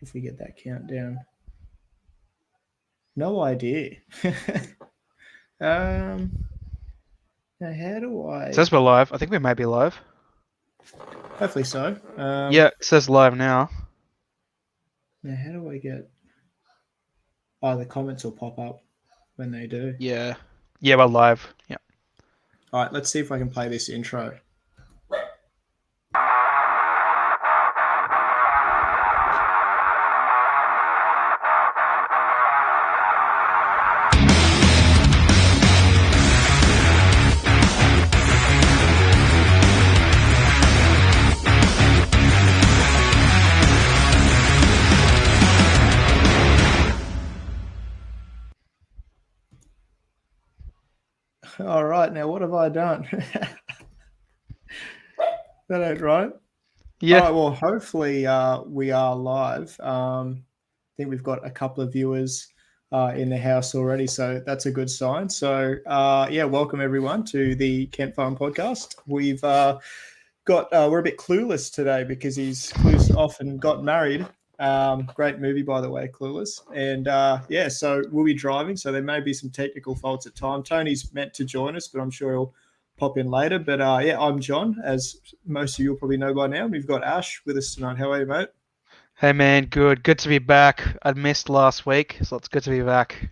if we get that countdown. No idea. Now how do It I? says we're live. I think we may be live. Hopefully so. Yeah, it says live now. Now how do I get? Oh, the comments will pop up when they do. Yeah. Yeah, we're live. Yeah. All right, let's see if I can play this intro. All right, now what have I done? That ain't right. All Yeah. right, well, hopefully we are live. I think we've got a couple of viewers in the house already, so that's a good sign. So, yeah, welcome everyone to the Kent Farm podcast. We've got we're a bit clueless today because he's clueless off and got married. Great movie, by the way, Clueless. And yeah, so we'll be driving, so there may be some technical faults at time. Tony's meant to join us, but I'm sure he'll pop in later. But yeah, I'm John, as most of you will probably know by now. We've got Ash with us tonight. How are you, mate? Hey man, good. Good to be back. I missed last week, so it's good to be back.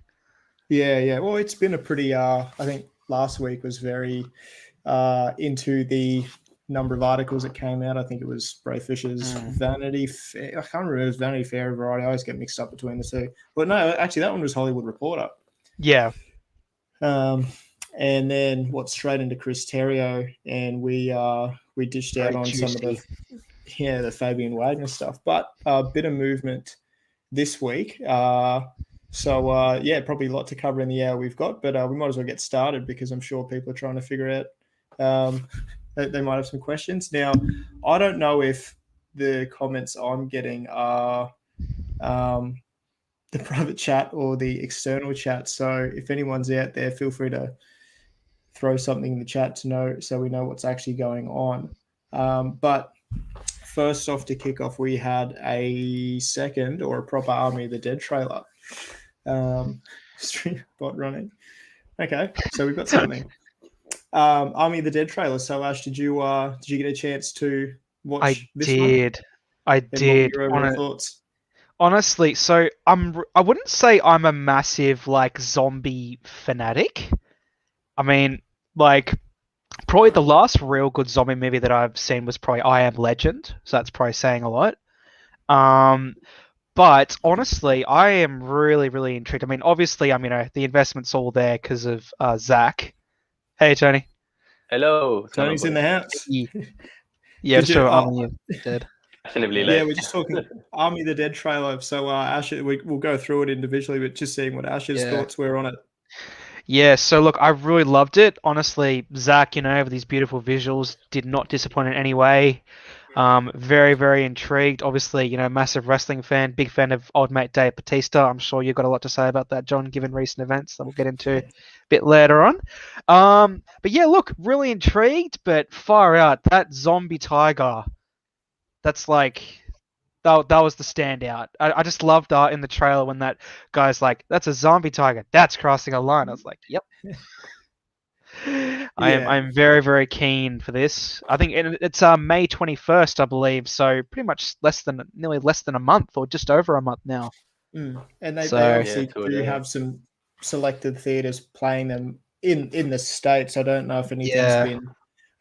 Yeah, yeah. Well, it's been a pretty. I think last week was very into the number of articles that came out. I think it was Bray Fisher's Vanity Fair. I can't remember. It was Vanity Fair or Variety. I always get mixed up between the two. But no, actually, that one was Hollywood Reporter. Yeah. And then what? Straight into Chris Terrio, and we dished out Very on some of juicy. the Fabian Wagner stuff. But a bit of movement this week. So yeah, probably a lot to cover in the hour we've got, but we might as well get started because I'm sure people are trying to figure out. They might have some questions. Now, I don't know if the comments I'm getting are the private chat or the external chat. So if anyone's out there, feel free to throw something in the chat to know so we know what's actually going on. But first off, to kick off, we had a second or a proper Army of the Dead trailer. Stream bot running. Okay, so we've got something. Army of the Dead trailer. So Ash, did you get a chance to watch this one? I And what were did. your overall thoughts? Honestly, so I wouldn't say I'm a massive like zombie fanatic. I mean, like probably the last real good zombie movie that I've seen was probably I Am Legend, so that's probably saying a lot. But honestly, I am really, really intrigued. I mean, obviously, the investment's all there because of Zach. Hey, Tony. Hello. What's going on, Tony's in the house. Yeah, just show Army of the Dead. Fashionably Yeah, late. we're just talking Army of the Dead trailer. So Ash, we'll go through it individually, but just seeing what Ash's thoughts were on it. Yeah, so look, I really loved it. Honestly, Zach, with these beautiful visuals, did not disappoint in any way. Very, very intrigued. Obviously, massive wrestling fan, big fan of old mate Dave Batista. I'm sure you've got a lot to say about that, John, given recent events that we'll get into a bit later on. But yeah, look, really intrigued, but far out. That zombie tiger, that's like that was the standout. I just loved that in the trailer when that guy's like, "That's a zombie tiger. That's crossing a line." I was like, "Yep." I'm very, very keen for this. I think it's May 21st, I believe. So pretty much nearly less than a month, or just over a month now. And they obviously do have some selected theaters playing them in the States. I don't know if anything's been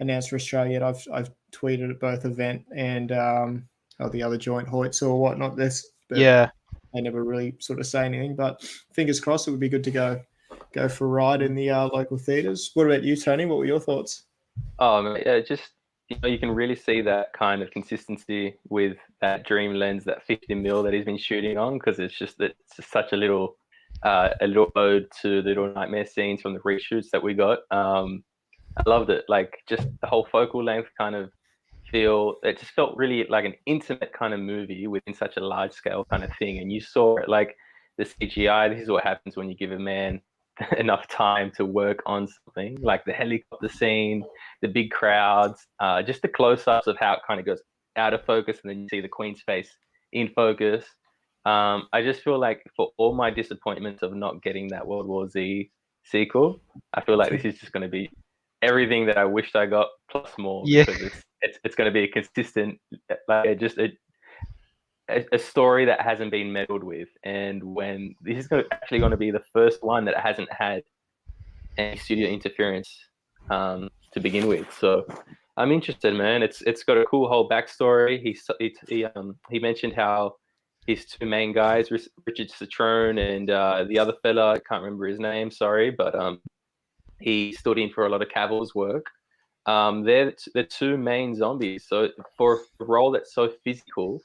announced for Australia yet. I've tweeted at both event and the other joint Hoyts or whatnot. But they never really sort of say anything. But fingers crossed, it would be good to go for a ride in the local theaters. What about you, Tony? What were your thoughts? Oh, yeah, just you can really see that kind of consistency with that dream lens, that 50 mil that he's been shooting on, because it's just such a little ode to the little nightmare scenes from the reshoots that we got. I loved it. Like just the whole focal length kind of it just felt really like an intimate kind of movie within such a large scale kind of thing. And you saw it, like the CGI. This is what happens when you give a man enough time to work on something, like the helicopter scene, the big crowds, just the close-ups of how it kind of goes out of focus, and then you see the Queen's face in focus. I just feel like for all my disappointments of not getting that World War Z sequel, I feel like this is just going to be everything that I wished I got plus more, Yeah. because it's going to be a consistent, like just a story that hasn't been meddled with. And when this is actually going to be the first one that hasn't had any studio interference to begin with, so I'm interested, man. It's got a cool whole backstory. He mentioned how his two main guys, Richard Citrone and the other fella, I can't remember his name, sorry, but he stood in for a lot of Cavill's work. They're the two main zombies. So for a role that's so physical,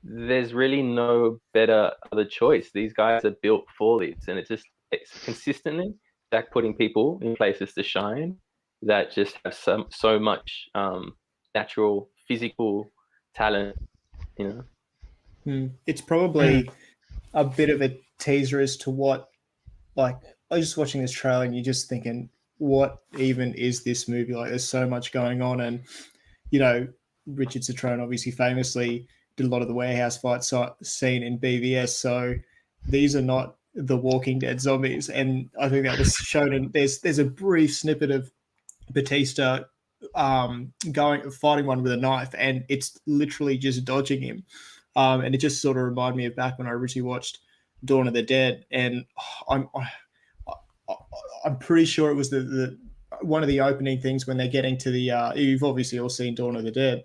there's really no better other choice. These guys are built for this, and it's consistently Zach putting people in places to shine that just have so much natural physical talent, you know. It's probably a bit of a teaser as to what, like, I was just watching this trailer and you're just thinking, what even is this movie? Like, there's so much going on. And, you know, Richard Citrone obviously famously did a lot of the warehouse fight scene in BVS. So these are not the Walking Dead zombies. And I think that was shown in, there's a brief snippet of Batista fighting one with a knife, and it's literally just dodging him. And it just sort of reminded me of back when I originally watched Dawn of the Dead, and I'm pretty sure it was the one of the opening things when they're getting to the. You've obviously all seen Dawn of the Dead,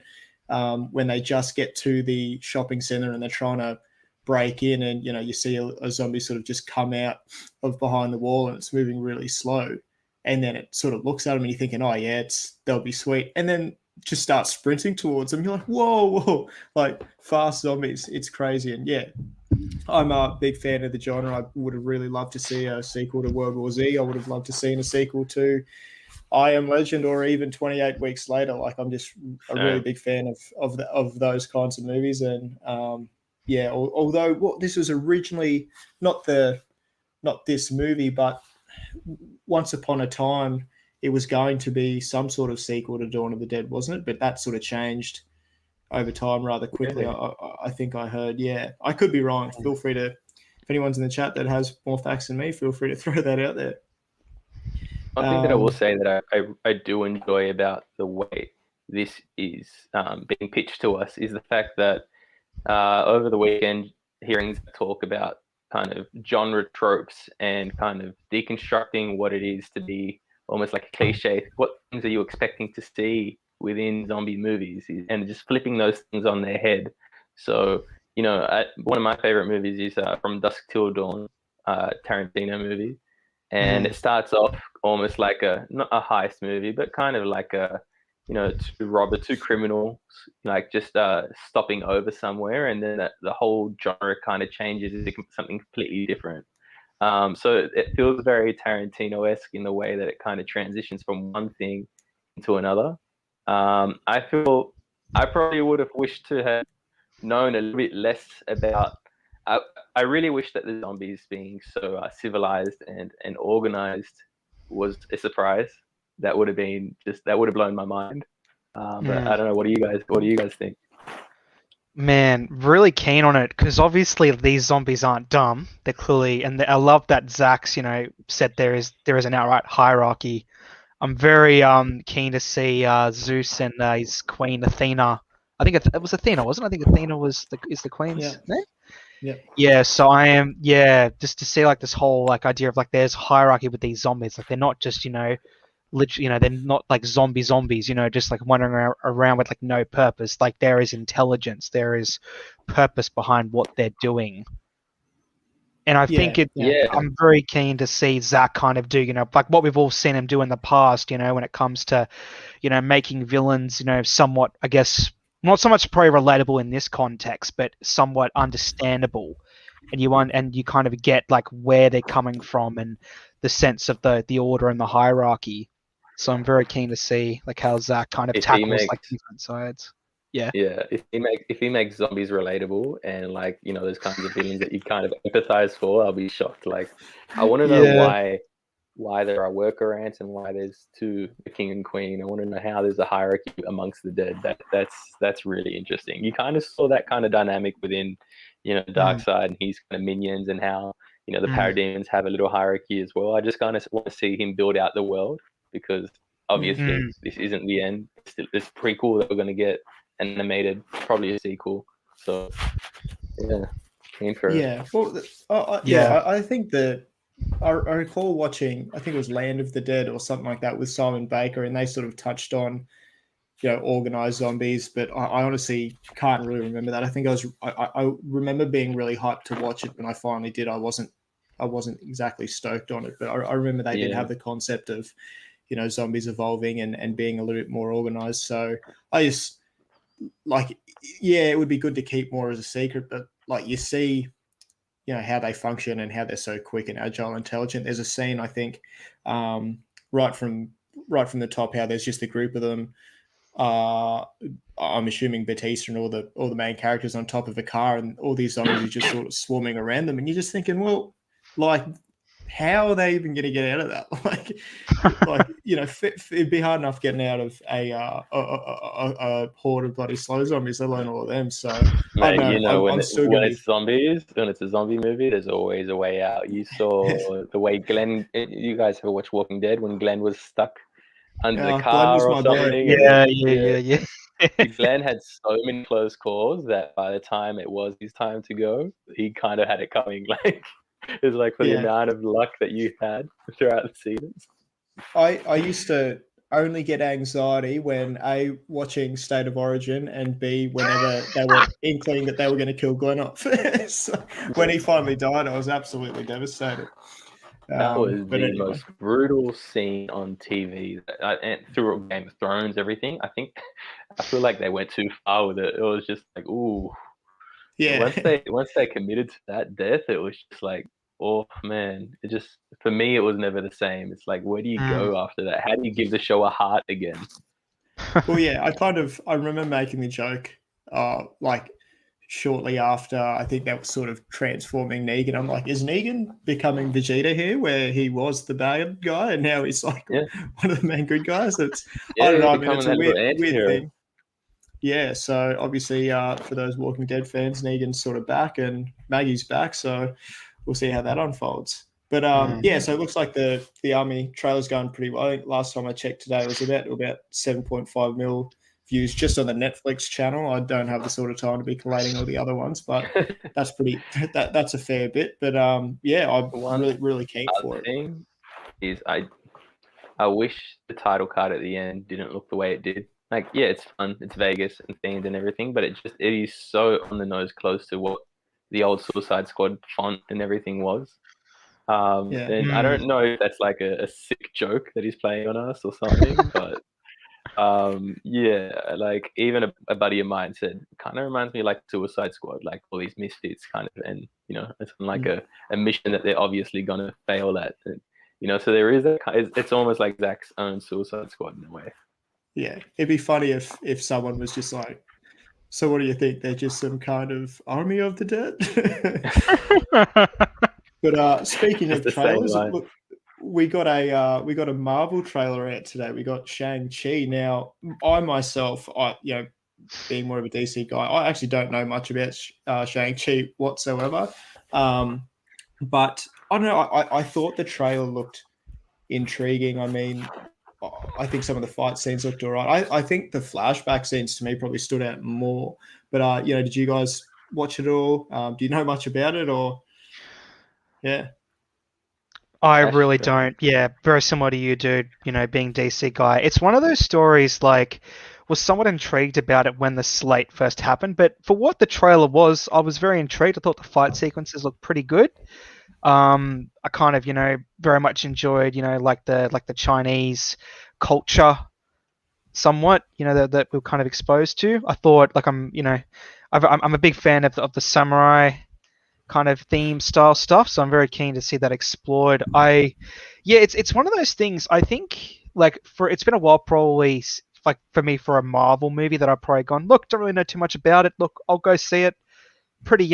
when they just get to the shopping center and they're trying to break in, and you see a zombie sort of just come out of behind the wall, and it's moving really slow, and then it sort of looks at them, and you're thinking, oh yeah, they'll be sweet, and then just start sprinting towards them. You're like, whoa, like fast zombies. It's crazy. And yeah, I'm a big fan of the genre. I would have really loved to see a sequel to World War Z. I would have loved to see a sequel to I Am Legend, or even 28 Weeks Later. Like, I'm just a really big fan of those kinds of movies. And yeah, although this was originally not this movie, but once upon a time, it was going to be some sort of sequel to Dawn of the Dead, wasn't it? But that sort of changed over time rather quickly. I think I heard. Yeah, I could be wrong. Feel free to, if anyone's in the chat that has more facts than me, feel free to throw that out there. One thing that I will say that I do enjoy about the way this is being pitched to us is the fact that over the weekend, hearing talk about kind of genre tropes and kind of deconstructing what it is to be almost like a cliche. What things are you expecting to see within zombie movies, and just flipping those things on their head. So, one of my favorite movies is From Dusk Till Dawn, Tarantino movie. And it starts off almost like not a heist movie, but kind of like two criminals, like just stopping over somewhere. And then the whole genre kind of changes into something completely different. So it feels very Tarantino-esque in the way that it kind of transitions from one thing into another. I feel I probably would have wished to have known a little bit less about. I really wish that the zombies being so civilized and organized was a surprise. That would have blown my mind. But I don't know. What do you guys think? Man, really keen on it, because obviously these zombies aren't dumb. They're clearly, and I love that Zach's, said there is an outright hierarchy. I'm very keen to see Zeus and his queen Athena. I think it was Athena, wasn't it? I think Athena is the queen's name. Yeah. Yeah. So I am, just to see like this whole like idea of like there's hierarchy with these zombies. Like they're not just literally, they're not like zombies, just like wandering around with like no purpose. Like there is intelligence, there is purpose behind what they're doing. And I think I'm very keen to see Zach kind of do, like what we've all seen him do in the past, when it comes to, making villains, somewhat, I guess, not so much probably relatable in this context, but somewhat understandable. And you kind of get like where they're coming from and the sense of the order and the hierarchy. So I'm very keen to see like how Zach kind of tackles like different sides. Yeah. If he makes zombies relatable and like those kinds of villains that you kind of empathize for, I'll be shocked. Like I want to know why why there are worker ants and why there's two, the king and queen. I want to know how there's a hierarchy amongst the dead. That's really interesting. You kind of saw that kind of dynamic within, Darkseid and his kind of minions, and how the parademons have a little hierarchy as well. I just kind of want to see him build out the world, because obviously this isn't the end. It's prequel that we're going to get animated, probably a sequel. So yeah, keen for it. Yeah, well, I think that I recall watching, I think it was Land of the Dead or something like that with Simon Baker, and they sort of touched on, organized zombies, but I honestly can't really remember that. I think I remember being really hyped to watch it when I finally did. I wasn't exactly stoked on it, but I remember they did have the concept of, zombies evolving and being a little bit more organized. So I just it would be good to keep more as a secret, but you see, how they function and how they're so quick and agile and intelligent. There's a scene, I think, right from the top, how there's just a group of them. I'm assuming Batista and all the main characters on top of a car, and all these zombies are just sort of swarming around them, and you're just thinking, well, how are they even going to get out of that? It'd be hard enough getting out of a horde of bloody slow zombies, let alone all of them. So, mate, when it's zombies, when it's a zombie movie, there's always a way out. You saw the way Glenn. You guys ever watched Walking Dead when Glenn was stuck under the car or something? Yeah. Glenn had so many close calls that by the time it was his time to go, he kind of had it coming. It's for the amount of luck that you had throughout the seasons. I used to only get anxiety when A, watching State of Origin, and B, whenever they were inkling that they were going to kill Glenn off. So when he finally died, I was absolutely devastated. That was the most brutal scene on TV. Through Game of Thrones, everything. I feel like they went too far with it. It was just ooh. Yeah. Once they committed to that death, it was just oh man, it just, for me, it was never the same. It's where do you go after that? How do you give the show a heart again? Well, yeah, I remember making the joke, shortly after, I think that was sort of transforming Negan. I'm like, is Negan becoming Vegeta here, where he was the bad guy and now he's one of the main good guys? I don't know. I mean, it's a weird thing. Yeah, so obviously for those Walking Dead fans, Negan's sort of back and Maggie's back, so we'll see how that unfolds. But so it looks like the Army trailer's going pretty well. I think last time I checked today, it was about 7.5 mil views just on the Netflix channel. I don't have the sort of time to be collating all the other ones, but that's that's a fair bit. But I'm really keen for it. Thing is, I wish the title card at the end didn't look the way it did. It's fun, it's Vegas and themed and everything, but it is so on the nose close to what the old Suicide Squad font and everything was. And I don't know if that's a sick joke that he's playing on us or something, but even a buddy of mine said, kind of reminds me Suicide Squad, all these misfits kind of, and it's a mission that they're obviously gonna fail at, and, so there is it's almost like Zach's own Suicide Squad in a way. Yeah, it'd be funny if someone was just so what do you think? They're just some kind of army of the dead? But speaking of trailers, look, we got a Marvel trailer out today. We got Shang-Chi. Now, I myself, being more of a DC guy, I actually don't know much about Shang-Chi whatsoever. But I don't know. I thought the trailer looked intriguing. I mean, I think some of the fight scenes looked all right. I think the flashback scenes to me probably stood out more. But did you guys watch it all? Do you know much about it, or? Yeah. I really don't. Yeah, very similar to you, dude. Being DC guy, it's one of those stories. Was somewhat intrigued about it when the slate first happened, but for what the trailer was, I was very intrigued. I thought the fight sequences looked pretty good. I kind of, very much enjoyed, the Chinese culture, somewhat, that we're kind of exposed to. I thought, I'm a big fan of the samurai kind of theme style stuff, so I'm very keen to see that explored. It's one of those things. I think it's been a while, probably for me, for a Marvel movie that I've probably gone, look, don't really know too much about it. Look, I'll go see it. Pretty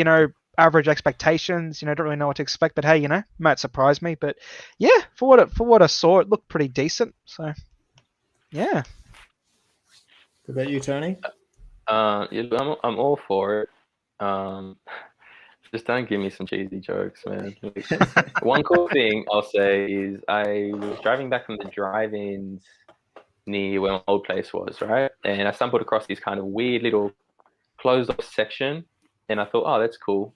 average expectations. Don't really know what to expect. But hey, might surprise me. But yeah, for what I saw, it looked pretty decent. So yeah. What about you, Tony? Yeah, I'm all for it. Just don't give me some cheesy jokes, man. One cool thing I'll say is I was driving back from the drive-ins near where my old place was, right? And I stumbled across this kind of weird little closed-off section, and I thought, oh, that's cool.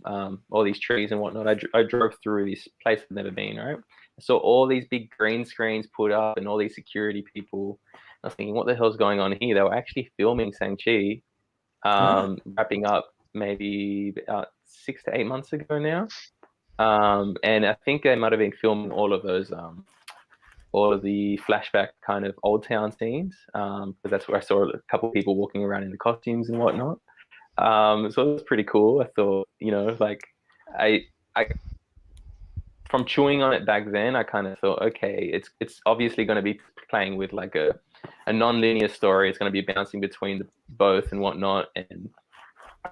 All these trees and whatnot. I drove through this place I've never been, right? I saw all these big green screens put up and all these security people. I was thinking, what the hell's going on here? They were actually filming Shang-Chi, wrapping up maybe about 6 to 8 months ago now. And I think they might have been filming all of those, all of the flashback kind of old town scenes, because that's where I saw a couple of people walking around in the costumes and whatnot. So it was pretty cool. I thought, like I from chewing on it back then, I kind of thought, okay, it's obviously going to be playing with like a non-linear story. It's going to be bouncing between both and whatnot, and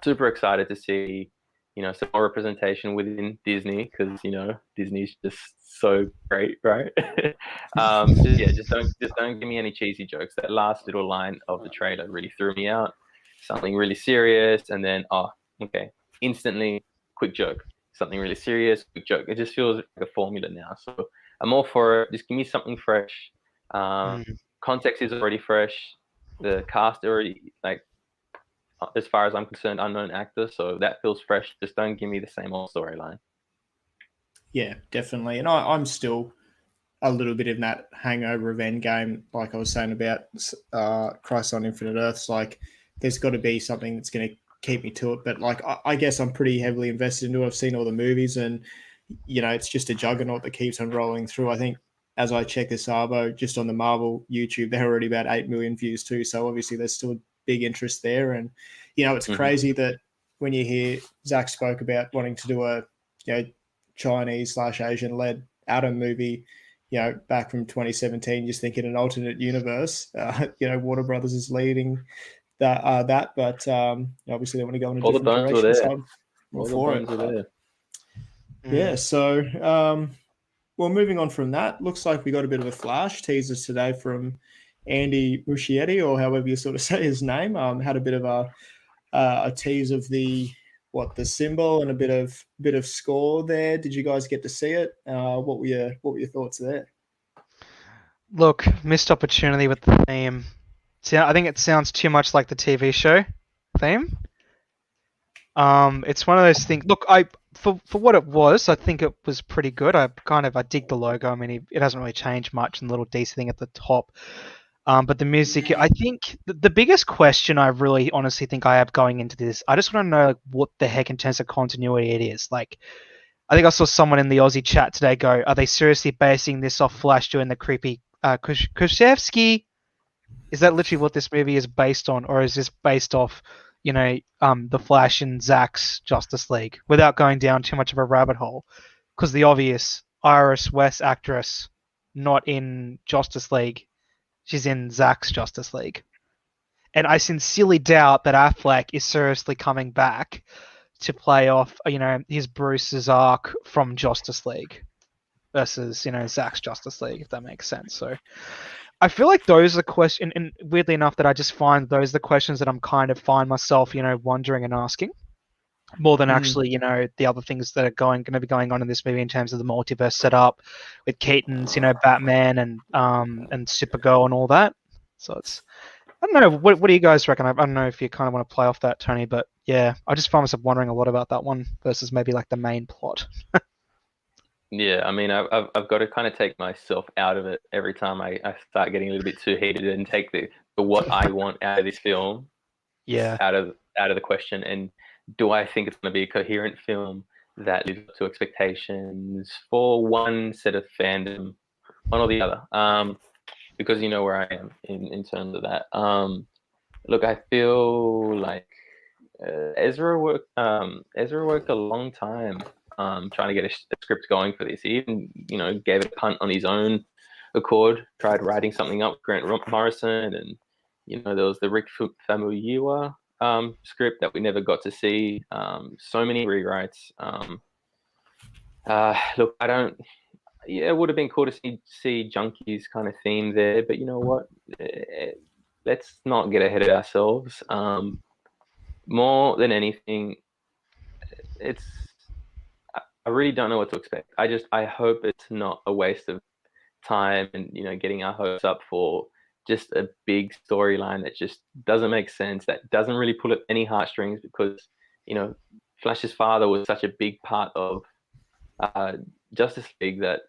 super excited to see, some more representation within Disney, because Disney's just so great, right? Just don't give me any cheesy jokes. That last little line of the trailer really threw me out. Something really serious, and then okay, instantly quick joke. Something really serious, quick joke. It just feels like a formula now. So I'm all for it. Just give me something fresh. Context is already fresh. The cast already, like, as far as I'm concerned, unknown actor. So that feels fresh. Just don't give me the same old storyline. Yeah, definitely. And I'm still a little bit in that hangover of Endgame, like I was saying about Crisis on Infinite Earths. Like, there's got to be something that's going to keep me to it. But like, I guess I'm pretty heavily invested into it. I've seen all the movies, and it's just a juggernaut that keeps on rolling through. I think as I check this Arvo, just on the Marvel YouTube, they're already about 8 million views too. So obviously there's still a big interest there. And it's crazy that when you hear Zach spoke about wanting to do a Chinese/Asian led Atom movie, back from 2017, just thinking an alternate universe. Warner Brothers is leading that, but obviously they want to go in a all different the bones direction. All the bones are there. Yeah, so well, moving on from that, looks like we got a bit of a flash teaser today from Andy Muschietti, or however you sort of say his name. Had a bit of a tease of the symbol and a bit of score there. Did you guys get to see it? What were your thoughts there? Look, missed opportunity with the theme. I think it sounds too much like the TV show theme. It's one of those things. Look, for what it was, I think it was pretty good. I dig the logo. I mean, it hasn't really changed much, and the little DC thing at the top. But the music, I think the biggest question I really honestly think I have going into this, I just want to know what the heck in terms of continuity it is. Like, I think I saw someone in the Aussie chat today go, are they seriously basing this off Flash doing the creepy Kushevsky? Is that literally what this movie is based on, or is this based off, the Flash and Zack's Justice League, without going down too much of a rabbit hole? Because the obvious Iris West actress, not in Justice League, she's in Zack's Justice League. And I sincerely doubt that Affleck is seriously coming back to play off, his Bruce's arc from Justice League versus, Zack's Justice League, if that makes sense. So I feel like those are the questions, and weirdly enough, that I just find those are the questions that I'm kind of find myself, wondering and asking, more than actually, the other things that are going to be going on in this movie in terms of the multiverse setup with Keaton's, Batman and Supergirl and all that. So I don't know. What do you guys reckon? I don't know if you kind of want to play off that, Tony, but yeah, I just find myself wondering a lot about that one versus maybe like the main plot. Yeah, I mean, I've got to kind of take myself out of it every time I start getting a little bit too heated and take the what I want out of this film, out of the question. And do I think it's going to be a coherent film that lives up to expectations for one set of fandom, one or the other? Because you know where I am in terms of that. Look, I feel like Ezra worked a long time trying to get a script going for this. He even, gave it a punt on his own accord, tried writing something up with Grant Morrison, and, there was the Rick Famuyiwa script that we never got to see. So many rewrites. Look, I don't. Yeah, it would have been cool to see Junkie's kind of theme there, but you know what? Let's not get ahead of ourselves. More than anything, it's. I really don't know what to expect. I hope it's not a waste of time and getting our hopes up for just a big storyline that just doesn't make sense, that doesn't really pull at any heartstrings, because Flash's father was such a big part of Justice League that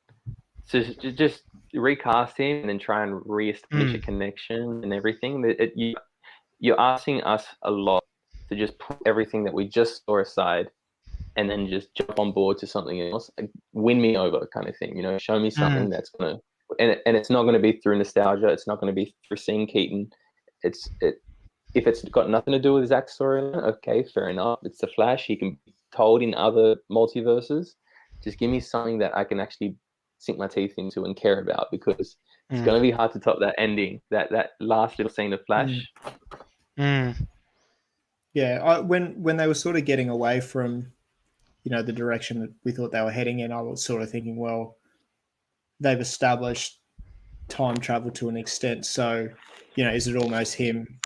just recast him and then try and re-establish a connection and everything. You're asking us a lot to just put everything that we just saw aside and then just jump on board to something else, win me over kind of thing. Show me something that's gonna, and it's not going to be through nostalgia. It's not going to be through seeing Keaton. If it's got nothing to do with Zack's storyline, okay, fair enough. It's the Flash. He can be told in other multiverses. Just give me something that I can actually sink my teeth into and care about, because it's going to be hard to top that ending, that last little scene of Flash. Yeah, when they were sort of getting away from, the direction that we thought they were heading in, I was sort of thinking, well, they've established time travel to an extent. So, is it almost him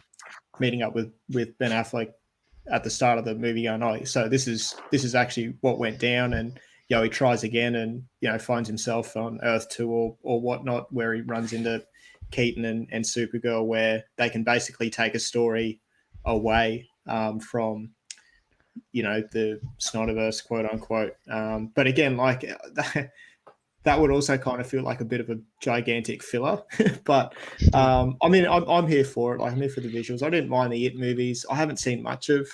meeting up with Ben Affleck at the start of the movie going, oh, so this is actually what went down, and he tries again and finds himself on Earth 2 or whatnot, where he runs into Keaton and Supergirl, where they can basically take a story away from the Snyderverse, quote unquote. But again, like that would also kind of feel like a bit of a gigantic filler. But I mean, I'm here for it. Like, I'm here for the visuals. I didn't mind the It movies. I haven't seen much of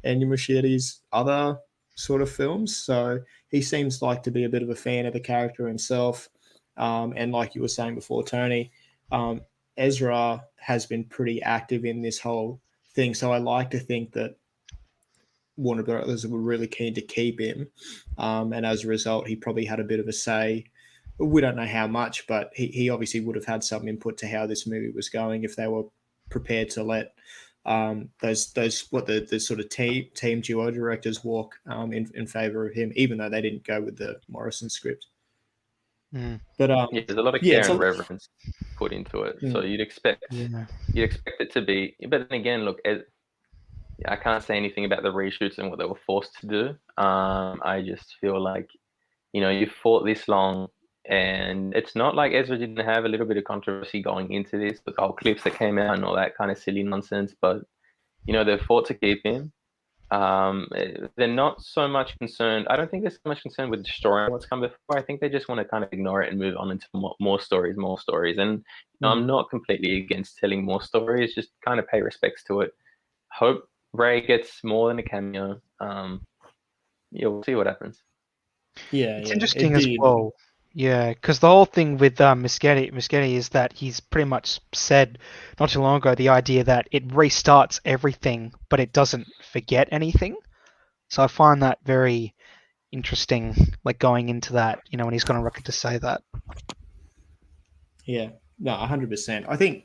Ennio Muschietti's other sort of films, so he seems like to be a bit of a fan of the character himself. And like you were saying before, Tony, Ezra has been pretty active in this whole thing, so I like to think that Warner Brothers were really keen to keep him, and as a result, he probably had a bit of a say. We don't know how much, but he obviously would have had some input to how this movie was going if they were prepared to let those the sort of team duo directors walk in favor of him, even though they didn't go with the Morrison script. But yeah, there's a lot of care and reverence put into it, so you'd expect it to be. But then again, look, I can't say anything about the reshoots and what they were forced to do. I just feel like, you fought this long, and it's not like Ezra didn't have a little bit of controversy going into this, the whole clips that came out and all that kind of silly nonsense. But, they fought to keep him. They're not so much concerned. I don't think they're so much concerned with destroying what's come before. I think they just want to kind of ignore it and move on into more stories. And I'm not completely against telling more stories, just kind of pay respects to it. Hope Ray gets more than a cameo. We'll see what happens. Yeah, it's interesting as well. Yeah, because the whole thing with Muschietti is that he's pretty much said not too long ago the idea that it restarts everything, but it doesn't forget anything. So I find that very interesting, like going into that, when he's gone on record to say that. Yeah, no, 100%. I think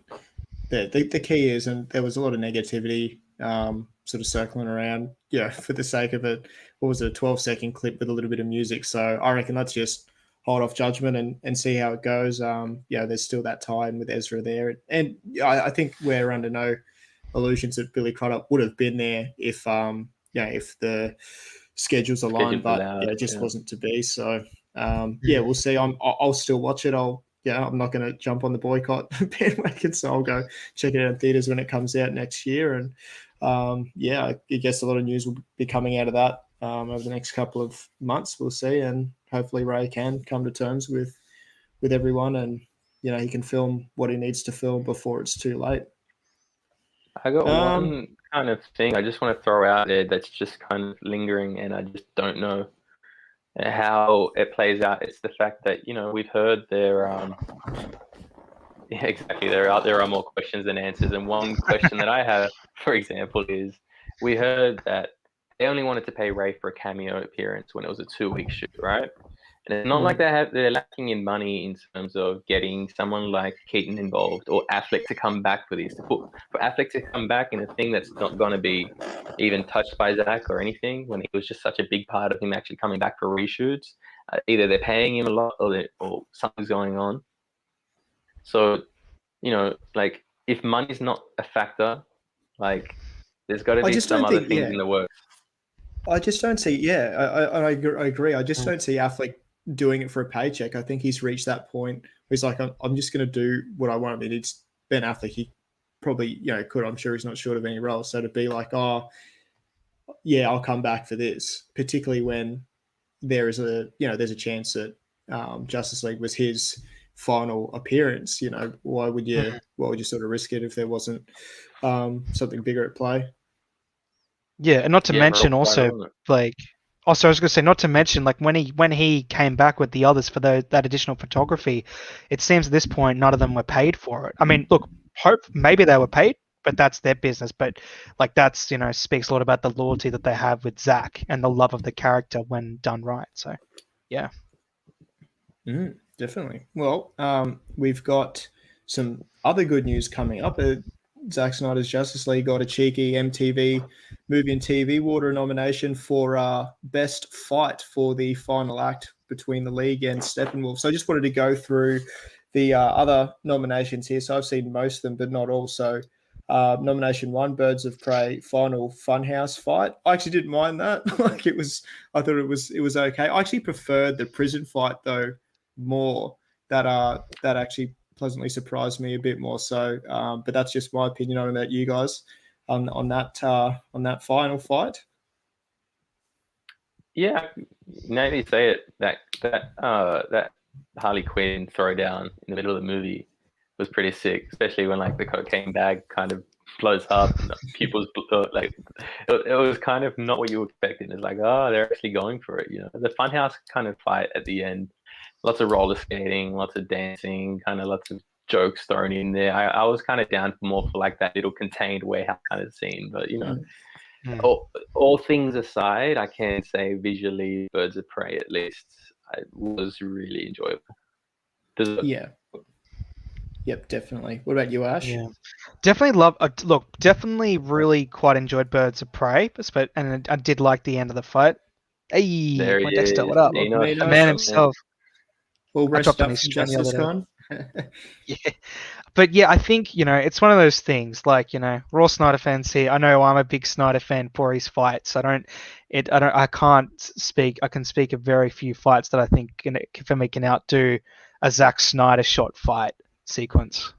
the key is, and there was a lot of negativity sort of circling around, for the sake of it. What was it, a 12-second clip with a little bit of music? So I reckon let's just hold off judgment and see how it goes. There's still that tie-in with Ezra there. And I think we're under no illusions that Billy Crudup would have been there if the schedules aligned, but it just wasn't to be. So, we'll see. I'll still watch it. I'm not going to jump on the boycott bandwagon, so I'll go check it out in theaters when it comes out next year. And I guess a lot of news will be coming out of that over the next couple of months. We'll see, and hopefully Ray can come to terms with everyone, and he can film what he needs to film before it's too late. I got one kind of thing I just want to throw out there that's just kind of lingering, and I just don't know how it plays out. It's the fact that we've heard there exactly there are more questions than answers, and one question that I have, for example, is we heard that they only wanted to pay Ray for a cameo appearance when it was a 2-week shoot, right? And it's not like they're lacking in money in terms of getting someone like Keaton involved or Affleck to come back for this. For Affleck to come back in a thing that's not going to be even touched by Zach or anything, when it was just such a big part of him actually coming back for reshoots. Either they're paying him a lot or something's going on. So, like if money's not a factor, like there's got to be some other things in the works. I just don't see. I agree. I just don't see Affleck doing it for a paycheck. I think he's reached that point where he's like, I'm just going to do what I want. I mean, it's Ben Affleck. He probably, could. I'm sure he's not short of any role. So to be like, oh, yeah, I'll come back for this, particularly when there's a chance that Justice League was his final appearance. Why would you sort of risk it if there wasn't something bigger at play? Yeah, and not to mention also like. Also, I was going to say, not to mention, like when he came back with the others for that additional photography, it seems at this point none of them were paid for it. I mean, look, maybe they were paid, but that's their business. But like that's speaks a lot about the loyalty that they have with Zach and the love of the character when done right. So, yeah, definitely. Well, we've got some other good news coming up. Zack Snyder's Justice League got a cheeky MTV Movie and TV Water nomination for best fight for the final act between the League and Steppenwolf. So I just wanted to go through the other nominations here. So I've seen most of them, but not all. So nomination 1, Birds of Prey final Funhouse fight. I actually didn't mind that. I thought it was okay. I actually preferred the prison fight though more. That actually pleasantly surprised me a bit more. So, but that's just my opinion. I don't know about you guys on that final fight. Yeah, now that you say it, that Harley Quinn throwdown in the middle of the movie was pretty sick, especially when like the cocaine bag kind of blows up and people's like it was kind of not what you expected. It's like, oh, they're actually going for it. The Funhouse kind of fight at the end. Lots of roller skating, lots of dancing, kind of lots of jokes thrown in there. I was kind of down more for like that little contained warehouse kind of scene. But, all things aside, I can say visually, Birds of Prey at least was really enjoyable. Yeah. Yep, definitely. What about you, Ash? Yeah, definitely definitely really quite enjoyed Birds of Prey, and I did like the end of the fight. Hey, there he Dexter, is. what up? The man himself. All rested up from Justice Con. Yeah, but yeah, I think it's one of those things. Like we're all Snyder fans here. I know I'm a big Snyder fan for his fights. I can't speak. I can speak of very few fights that I think for me can outdo a Zack Snyder shot fight sequence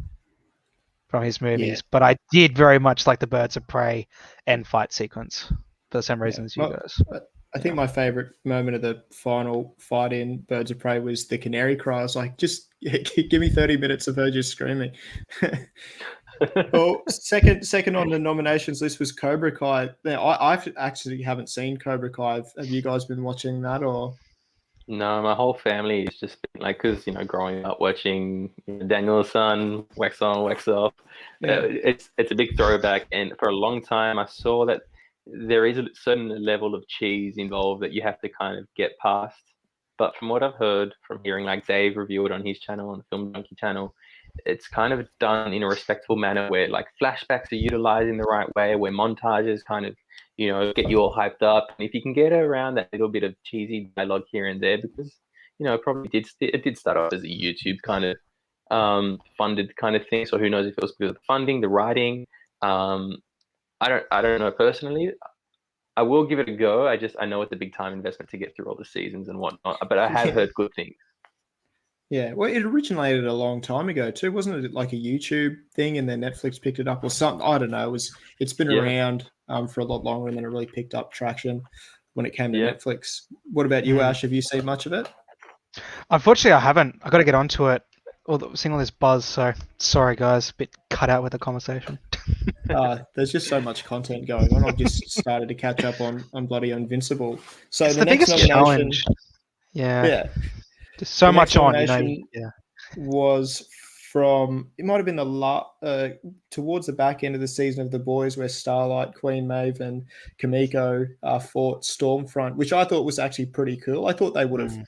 from his movies. Yeah. But I did very much like the Birds of Prey end fight sequence for the same reason as you guys. I think my favorite moment of the final fight in Birds of Prey was the canary cry. I was like, just give me 30 minutes of her just screaming. Well, second on the nominations list was Cobra Kai. Now, I actually haven't seen Cobra Kai. Have you guys been watching that or? No, my whole family is just like, because growing up watching Daniel-san, wax on, wax off. Yeah. It's a big throwback, and for a long time I saw that there is a certain level of cheese involved that you have to kind of get past. But from what I've heard from hearing like Dave review it on his channel, on the Film Junkie channel, it's kind of done in a respectful manner where like flashbacks are utilized in the right way, where montages kind of get you all hyped up. And if you can get around that little bit of cheesy dialogue here and there, because it did start off as a YouTube kind of funded kind of thing. So who knows if it was because of the funding, the writing. I don't know personally. I will give it a go. I know it's a big time investment to get through all the seasons and whatnot, but I have heard good things. Yeah, well, it originated a long time ago too, wasn't it? Like a YouTube thing, and then Netflix picked it up or something. I don't know. It's been around for a lot longer, and then it really picked up traction when it came to Netflix. What about you, Ash? Have you seen much of it? Unfortunately, I haven't. I got to get onto it. Seeing all this buzz, so sorry guys, a bit cut out with the conversation. There's just so much content going on. I've just started to catch up on bloody Invincible. So it's the biggest challenge. Yeah. There's so much on. Was from it might have been towards the back end of the season of The Boys, where Starlight, Queen Maeve, and Kimiko fought Stormfront, which I thought was actually pretty cool. I thought they would have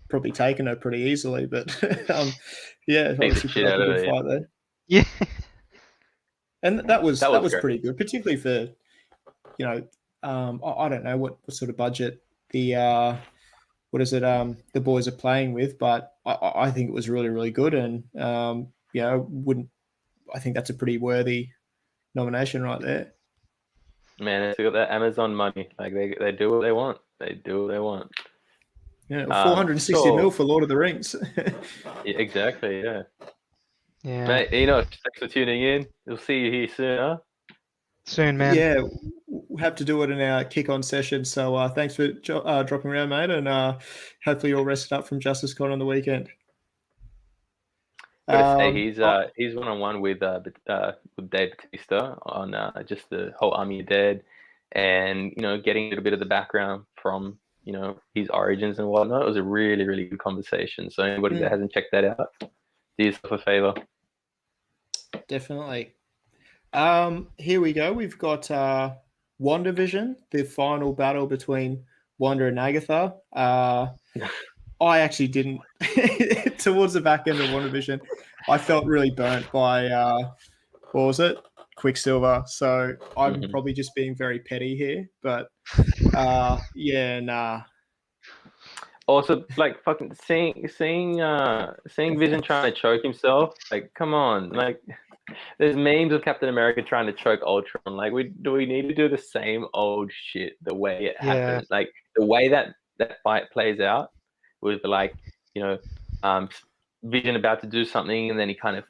probably taken her pretty easily. But yeah, Beat the obviously shit put up out a of good her, fight there. Yeah. And that was great. pretty good, particularly for, you know, I don't know what sort of budget the what is it the boys are playing with, but I think it was really, really good, and you know, I think that's a pretty worthy nomination right there. Man, it's got that Amazon money. Like they do what they want. They do what they want. Yeah, 460 mil for Lord of the Rings. Yeah, exactly. Yeah. Yeah. Mate, thanks for tuning in. We'll see you here soon, huh? Soon, man. Yeah, we'll have to do it in our kick-on session. So thanks for dropping around, mate, and hopefully you're rested up from Justice Con on the weekend. Gotta say, he's one-on-one with Dave Bautista on just the whole Army of Dead, and getting a little bit of the background from his origins and whatnot. It was a really, really good conversation. So anybody that hasn't checked that out, do yourself a favor. Definitely. Here we go. We've got WandaVision, the final battle between Wanda and Agatha. I actually didn't. Towards the back end of WandaVision, I felt really burnt by what was it? Quicksilver. So I'm probably just being very petty here, but yeah, nah. Also, like fucking seeing Vision trying to choke himself. Like, come on, like. There's memes of Captain America trying to choke Ultron. Like, do we need to do the same old shit the way it happened? Like, the way that fight plays out with like, Vision about to do something, and then he kind of,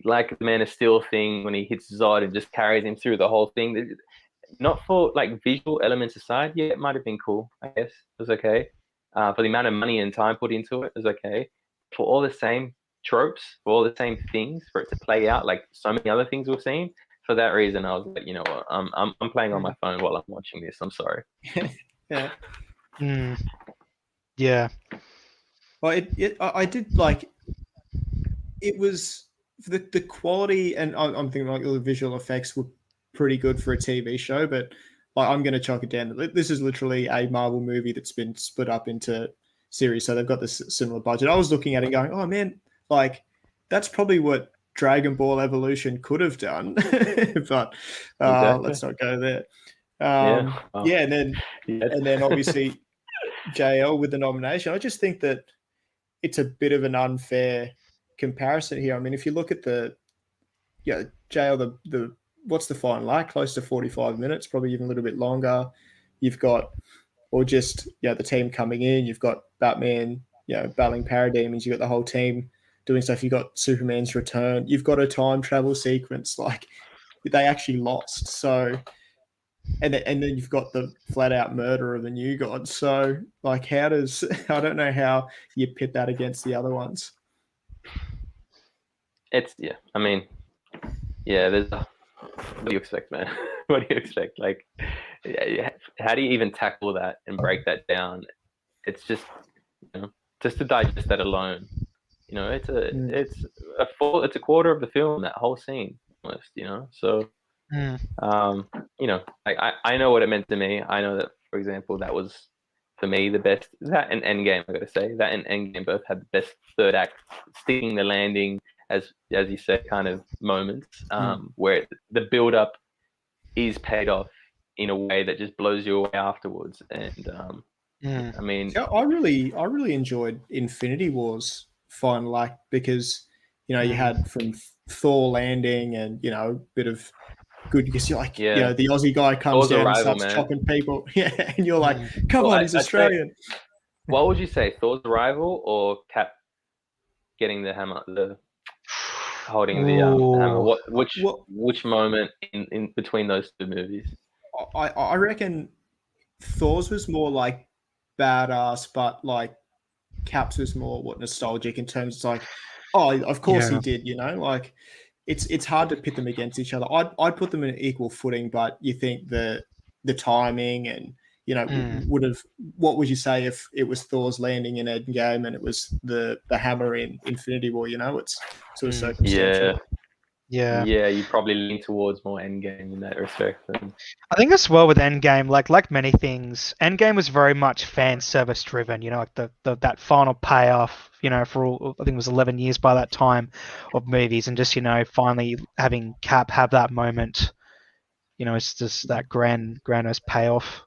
like the Man of Steel thing when he hits Zod and just carries him through the whole thing. Not for like visual elements aside, yeah, it might have been cool. I guess it was okay. For the amount of money and time put into it was okay. For all the same tropes, for all the same things, for it to play out like so many other things we've seen. For that reason, I was like, you know what, I'm playing on my phone while I'm watching this. I'm sorry. Yeah. Yeah. Well, I did like. It was the quality, and I'm thinking like the visual effects were pretty good for a TV show, but like, I'm going to chalk it down. This is literally a Marvel movie that's been split up into series, so they've got this similar budget. I was looking at it going, oh man, like that's probably what Dragon Ball Evolution could have done, but let's not go there. And then obviously JL with the nomination. I just think that it's a bit of an unfair comparison here. I mean, if you look at the JL, the what's the final like? Close to 45 minutes, probably even a little bit longer. You've got, or just the team coming in. You've got Batman, battling parademons. You've got the whole team doing stuff. You've got Superman's return. You've got a time travel sequence. Like, they actually lost. So, and then you've got the flat out murder of the New God. So, like, I don't know how you pit that against the other ones. There's what do you expect, man? What do you expect? Like, how do you even tackle that and break that down? It's just, just to digest that alone, it's a quarter of the film, that whole scene almost, So, I know what it meant to me. I know that, for example, that was for me the best. That and Endgame, I got to say, that and Endgame both had the best third act, sticking the landing, as you said, kind of moments where the build up is paid off in a way that just blows you away afterwards. And I mean, I really enjoyed Infinity War's final act, because you had from Thor landing and a bit of good, because you're like, the Aussie guy comes down and starts chopping people, and you're like, come on, he's Australian. What would you say, Thor's arrival or Cap getting the hammer, holding the hammer? Which moment in between those two movies? I reckon Thor's was more like badass, but like Cap's was more nostalgic in terms of like, oh, of course he did, like it's hard to pit them against each other. I'd put them in an equal footing, but you think the timing and what would you say if it was Thor's landing in Endgame and it was the hammer in Infinity War? It's sort of circumstantial. Yeah. Yeah, you probably lean towards more Endgame in that respect. I think as well with Endgame, like many things, Endgame was very much fan service driven. You know, like the that final payoff. You know, for all, I think it was 11 years by that time of movies, and just finally having Cap have that moment. It's just that grandiose payoff.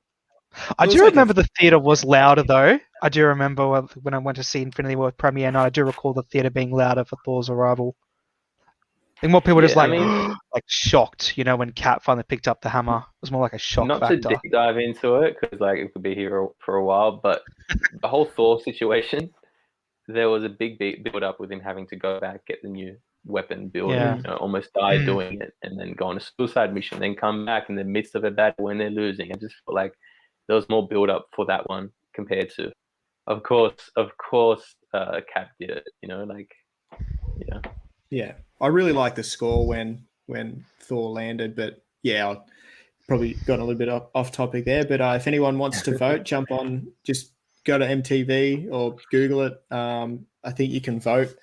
I It was do like a remember the theater was louder though. I do remember when I went to see Infinity War premiere night. I do recall the theater being louder for Thor's arrival. I think more people were just Yeah, I like mean, like shocked, when Cap finally picked up the hammer. It was more like a shock not to factor. deep dive into it because like it could be here for a while, but the whole Thor situation, there was a big build up with him having to go back, get the new weapon build, Yeah. almost die Mm. doing it, and then go on a suicide mission, then come back in the midst of a battle when they're losing. I just felt like there was more build up for that one compared to, of course, Cap did it. Yeah, I really like the score when Thor landed, but yeah, I probably got a little bit off topic there. But if anyone wants to vote, jump on, just go to MTV or Google it. I think you can vote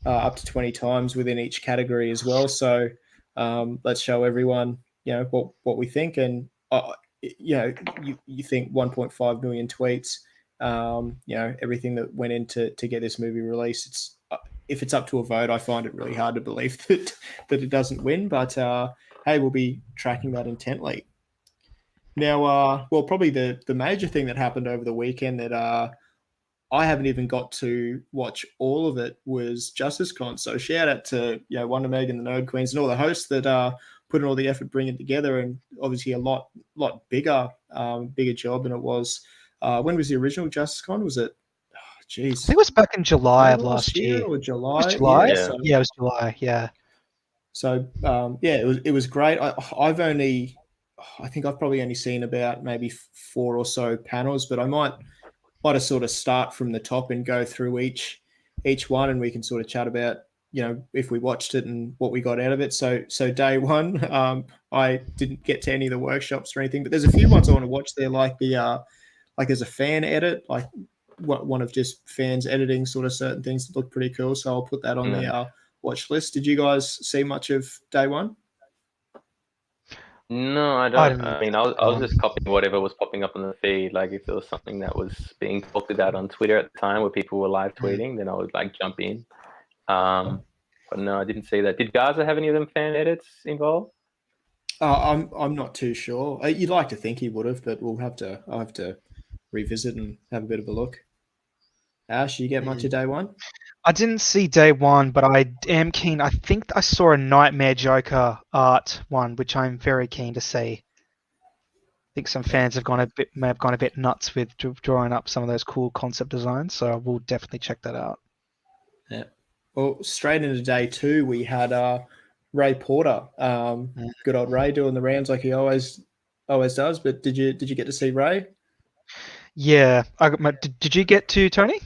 up to 20 times within each category as well. So let's show everyone, what we think. And you think 1.5 million tweets, everything that went into to get this movie released. It's if it's up to a vote, I find it really hard to believe that it doesn't win. But hey, we'll be tracking that intently. Now, well, probably the major thing that happened over the weekend that I haven't even got to watch all of it was JusticeCon. So shout out to Wonder Meg and the Nerd Queens and all the hosts that put in all the effort bringing it together, and obviously a lot bigger job than it was. When was the original JusticeCon? Was it? I think it was back in July of last year. Or July? It was July. Yeah. So, Yeah, it was July. Yeah. So it was great. I think I've probably only seen about maybe 4 or so panels, but I might have sort of start from the top and go through each one, and we can sort of chat about if we watched it and what we got out of it. So day one, I didn't get to any of the workshops or anything, but there's a few ones I want to watch there, like the like there's a fan edit, like one of just fans editing sort of certain things that look pretty cool. So I'll put that on the watch list. Did you guys see much of day one? No, I don't. I mean, I was just copying whatever was popping up on the feed. Like if there was something that was being talked about on Twitter at the time where people were live tweeting, then I would like jump in. But no, I didn't see that. Did Gaza have any of them fan edits involved? I'm not too sure. You'd like to think he would have, but I'll have to revisit and have a bit of a look. Ash, you get much of day one? I didn't see day one, but I am keen. I think I saw a Nightmare Joker art one, which I'm very keen to see. I think some fans may have gone a bit nuts with drawing up some of those cool concept designs, so we'll definitely check that out. Yeah. Well, straight into day two, we had Ray Porter. Good old Ray doing the rounds like he always does. But did you get to see Ray? Yeah. Did you get to Tony?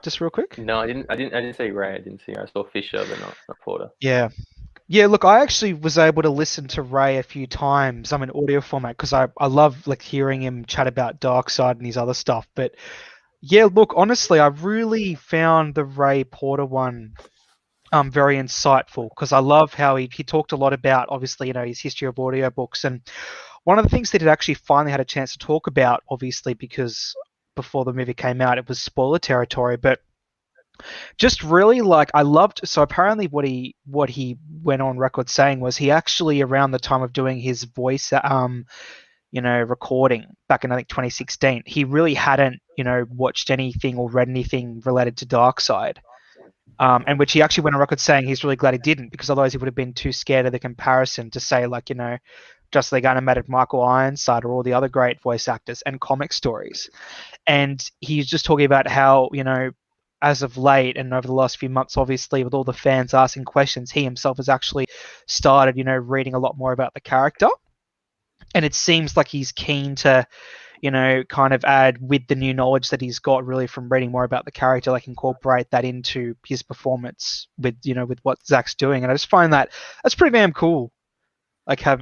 Just real quick. No, I didn't see Ray. I didn't see her. I saw Fisher, but not Porter. Yeah. Yeah, look, I actually was able to listen to Ray a few times. I'm in audio format because I love like hearing him chat about Darkseid and his other stuff. But yeah, look, honestly, I really found the Ray Porter one very insightful because I love how he talked a lot about obviously, his history of audiobooks. And one of the things that he actually finally had a chance to talk about, obviously, because before the movie came out, it was spoiler territory, but just really I loved. So apparently, what he went on record saying was he actually around the time of doing his voice, recording back in I think 2016, he really hadn't watched anything or read anything related to Darkseid, and which he actually went on record saying he's really glad he didn't because otherwise he would have been too scared of the comparison to say Justice League Animated Michael Ironside or all the other great voice actors and comic stories. And he's just talking about how, as of late and over the last few months, obviously, with all the fans asking questions, he himself has actually started, reading a lot more about the character. And it seems like he's keen to, kind of add with the new knowledge that he's got really from reading more about the character, incorporate that into his performance with, with what Zach's doing. And I just find that's pretty damn cool. A kind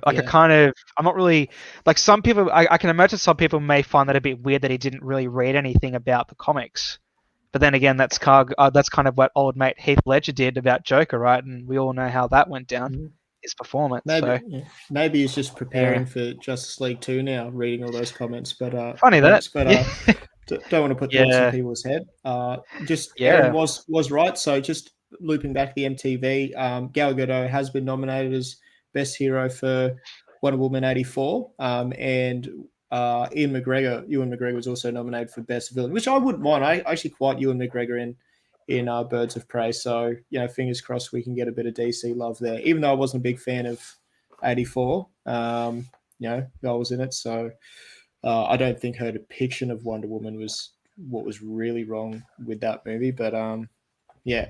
of, I'm not really some people. I can imagine some people may find that a bit weird that he didn't really read anything about the comics. But then again, that's kind of what old mate Heath Ledger did about Joker, right? And we all know how that went down. his performance. Maybe So maybe he's just preparing Yeah. for Justice League 2 now, reading all those comments. But funny that. points. But Yeah. don't want to put thoughts in Yeah. people's head. Just Aaron Yeah. was right. So just looping back to the MTV, Gal Gadot has been nominated as best hero for Wonder Woman 84, and Ewan McGregor was also nominated for best villain, which I wouldn't mind. I actually quite Ewan McGregor in Birds of Prey. So, fingers crossed we can get a bit of DC love there. Even though I wasn't a big fan of 84, I was in it. So I don't think her depiction of Wonder Woman was what was really wrong with that movie. But yeah.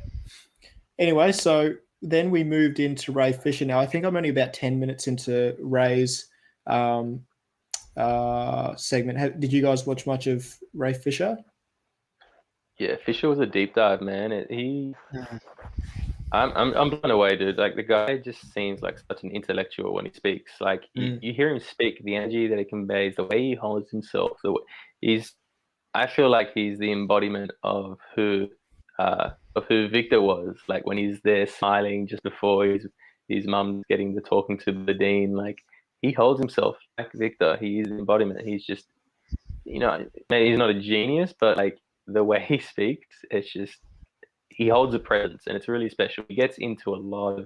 Anyway, so then we moved into Ray Fisher. Now, I think I'm only about 10 minutes into Ray's segment. Did you guys watch much of Ray Fisher? Yeah, Fisher was a deep dive, man. I'm blown away, dude. Like, the guy just seems like such an intellectual when he speaks. Like, you hear him speak, the energy that he conveys, the way he holds himself. I feel like he's the embodiment of who Victor was. Like, when he's there smiling just before his mum's getting to talking to the dean. Like, he holds himself like Victor. He is the embodiment. He's just, maybe he's not a genius, but like the way he speaks, it's just, he holds a presence, and it's really special. He gets into a lot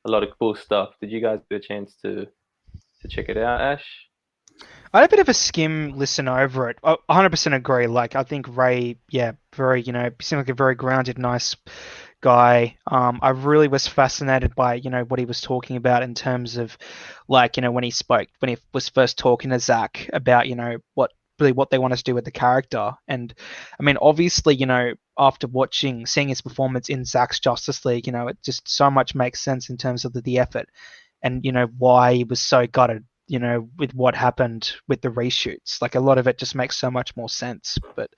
of cool stuff. Did you guys get a chance to check it out, Ash? I had a bit of a skim listen over it. I 100% agree. Like, I think Ray, very, seemed like a very grounded, nice guy. I really was fascinated by, what he was talking about in terms of, like, when he was first talking to Zach about, what they want us to do with the character. And I mean, obviously, after seeing his performance in Zach's Justice League, it just so much makes sense in terms of the effort and, why he was so gutted, with what happened with the reshoots. Like, a lot of it just makes so much more sense. But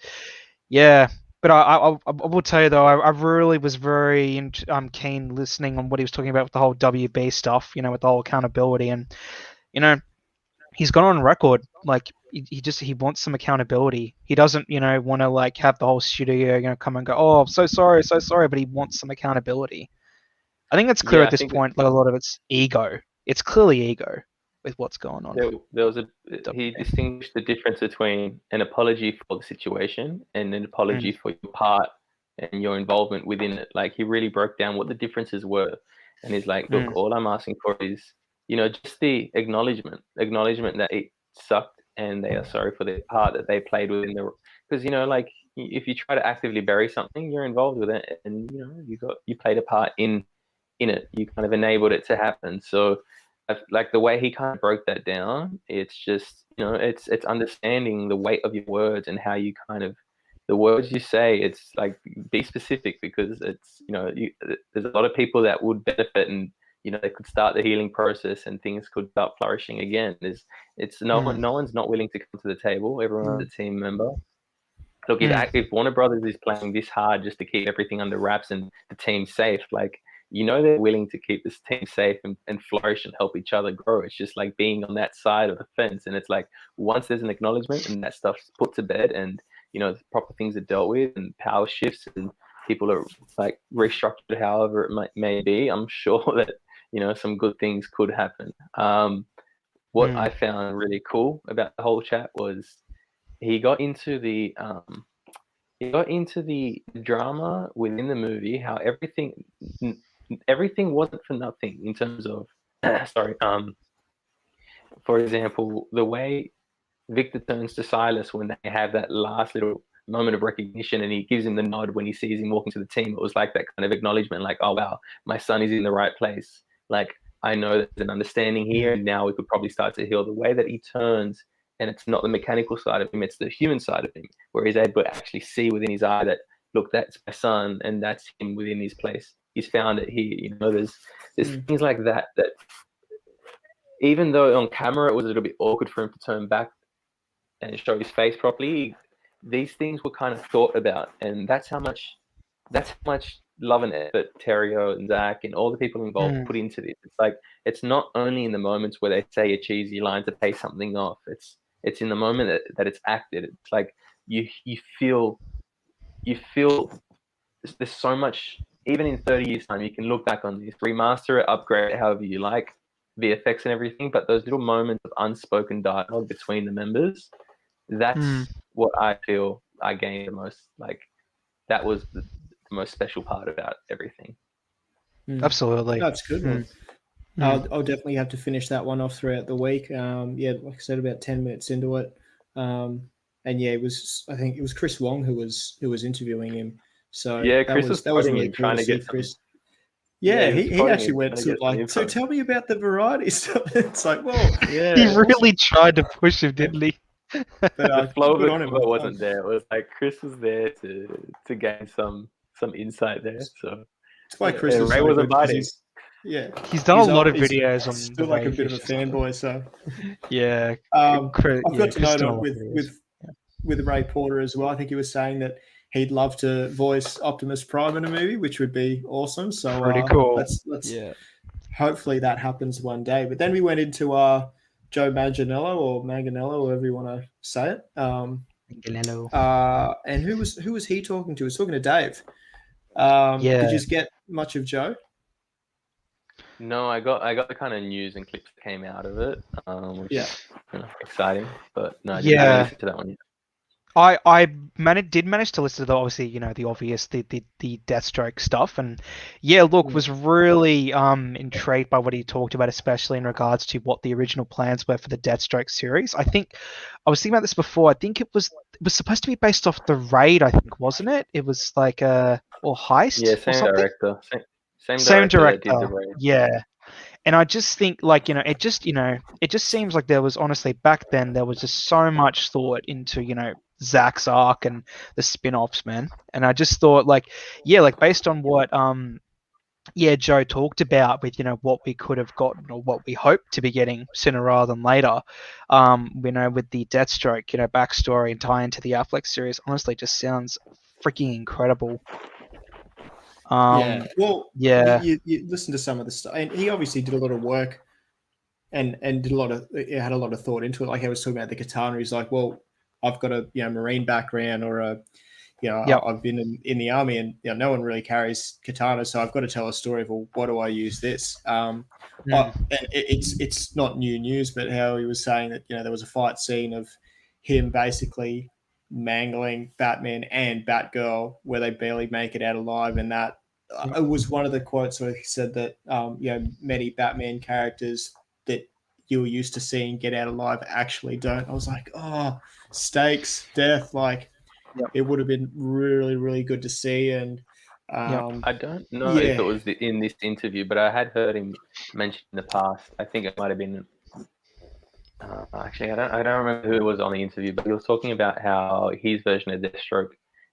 yeah, but I will tell you though, I really was very keen listening on what he was talking about with the whole WB stuff, with the whole accountability. And, he's gone on record, like, he wants some accountability. He doesn't, want to like have the whole studio, come and go, oh, I'm so sorry, but he wants some accountability. I think it's clear Yeah, at this point, like, a lot of it's ego. It's clearly ego with what's going on. He distinguished the difference between an apology for the situation and an apology for your part and your involvement within it. Like, he really broke down what the differences were, and he's like, look, all I'm asking for is, just the acknowledgement that it sucked, and they are sorry for their part that they played within because like, if you try to actively bury something, you're involved with it, and you played a part in it. You kind of enabled it to happen. So, like, the way he kind of broke that down, it's just, it's understanding the weight of your words and how you kind of, the words you say, it's like, be specific, because it's, there's a lot of people that would benefit, and they could start the healing process and things could start flourishing again. No one's not willing to come to the table. Everyone's a team member. Look, if Warner Brothers is playing this hard just to keep everything under wraps and the team safe, like, they're willing to keep this team safe and flourish and help each other grow. It's just like being on that side of the fence. And it's like, once there's an acknowledgement and that stuff's put to bed, and proper things are dealt with, and power shifts, and people are like restructured however it may be, I'm sure that some good things could happen. What I found really cool about the whole chat was he got into the drama within the movie, how everything wasn't for nothing in terms of sorry, for example, the way Victor turns to Silas when they have that last little moment of recognition, and he gives him the nod when he sees him walking to the team. It was like that kind of acknowledgement, like, oh wow, my son is in the right place. Like, I know there's an understanding here, and now we could probably start to heal. The way that he turns, and it's not the mechanical side of him, it's the human side of him, where he's able to actually see within his eye that, look, that's my son, and that's him within his place. He's found it here. There's things like that even though on camera it was a little bit awkward for him to turn back and show his face properly, these things were kind of thought about, and that's how much love and effort Terrio and Zach and all the people involved put into this. It's like, it's not only in the moments where they say a cheesy line to pay something off. It's in the moment that it's acted. It's like you feel there's so much even in 30 years' time, you can look back on this, remaster it, upgrade it however you like, VFX and everything. But those little moments of unspoken dialogue between the members, that's what I feel I gained the most. Like, that was the most special part about everything. Absolutely. That's a good one. I'll definitely have to finish that one off throughout the week. Yeah, like I said, about 10 minutes into it. And yeah, I think it was Chris Wong who was interviewing him. So yeah, Chris was really cool trying to get Chris. Yeah, he actually went to like, so info. tell me about the variety stuff. It's like, well, Yeah, He really tried to push him, didn't he? but the flow of good the on him. convo wasn't there. It was like Chris was there to gain some insight there. So That's why Chris is Ray so was good, 'cause invited. He's done a lot of he's videos on still the like a Ray bit of a Fisher stuff. fanboy. So Yeah. I've Chris got to done a know lot of videos. with Ray Porter as well. I think he was saying that he'd love to voice Optimus Prime in a movie, which would be awesome. So Pretty cool. Let's hopefully that happens one day. But then we went into Joe Manganiello or Manganiello, however you want to say it. And who was he talking to? He was talking to Dave. Did you get much of Joe? No, I got the kind of news and clips that came out of it, which is exciting. But no, I didn't listen to that one yet. I did manage to listen to obviously the obvious the Deathstroke stuff, and was really intrigued by what he talked about, especially in regards to what the original plans were for the Deathstroke series. I think I was thinking about this before. I think it was supposed to be based off the Raid, I think, wasn't it? It was like or Heist. Yeah, same or director. Same director. That did the Raid. Yeah. And I just think, it just seems like there was, honestly, back then, there was just so much thought into, Zach's arc and the spin-offs, man. And I just thought, based on what, Joe talked about with, what we could have gotten or what we hoped to be getting sooner rather than later, with the Deathstroke, backstory and tie into the Affleck series, honestly, just sounds freaking incredible. You listen to some of the stuff, and he obviously did a lot of work and had a lot of thought into it. Like I was talking about the katana, he's like, well, I've got a Marine background, or I've been in the army, and no one really carries katana, so I've got to tell a story of, well, what do I use this? And it's not new news, but how he was saying that there was a fight scene of him basically mangling Batman and Batgirl where they barely make it out alive, and that it was one of the quotes where he said that many Batman characters that you were used to seeing get out alive actually don't. I was like, stakes, death, it would have been really, really good to see. And I don't know if it was in this interview, but I had heard him mention in the past. I think it might have been actually, I don't remember who it was on the interview, but he was talking about how his version of Deathstroke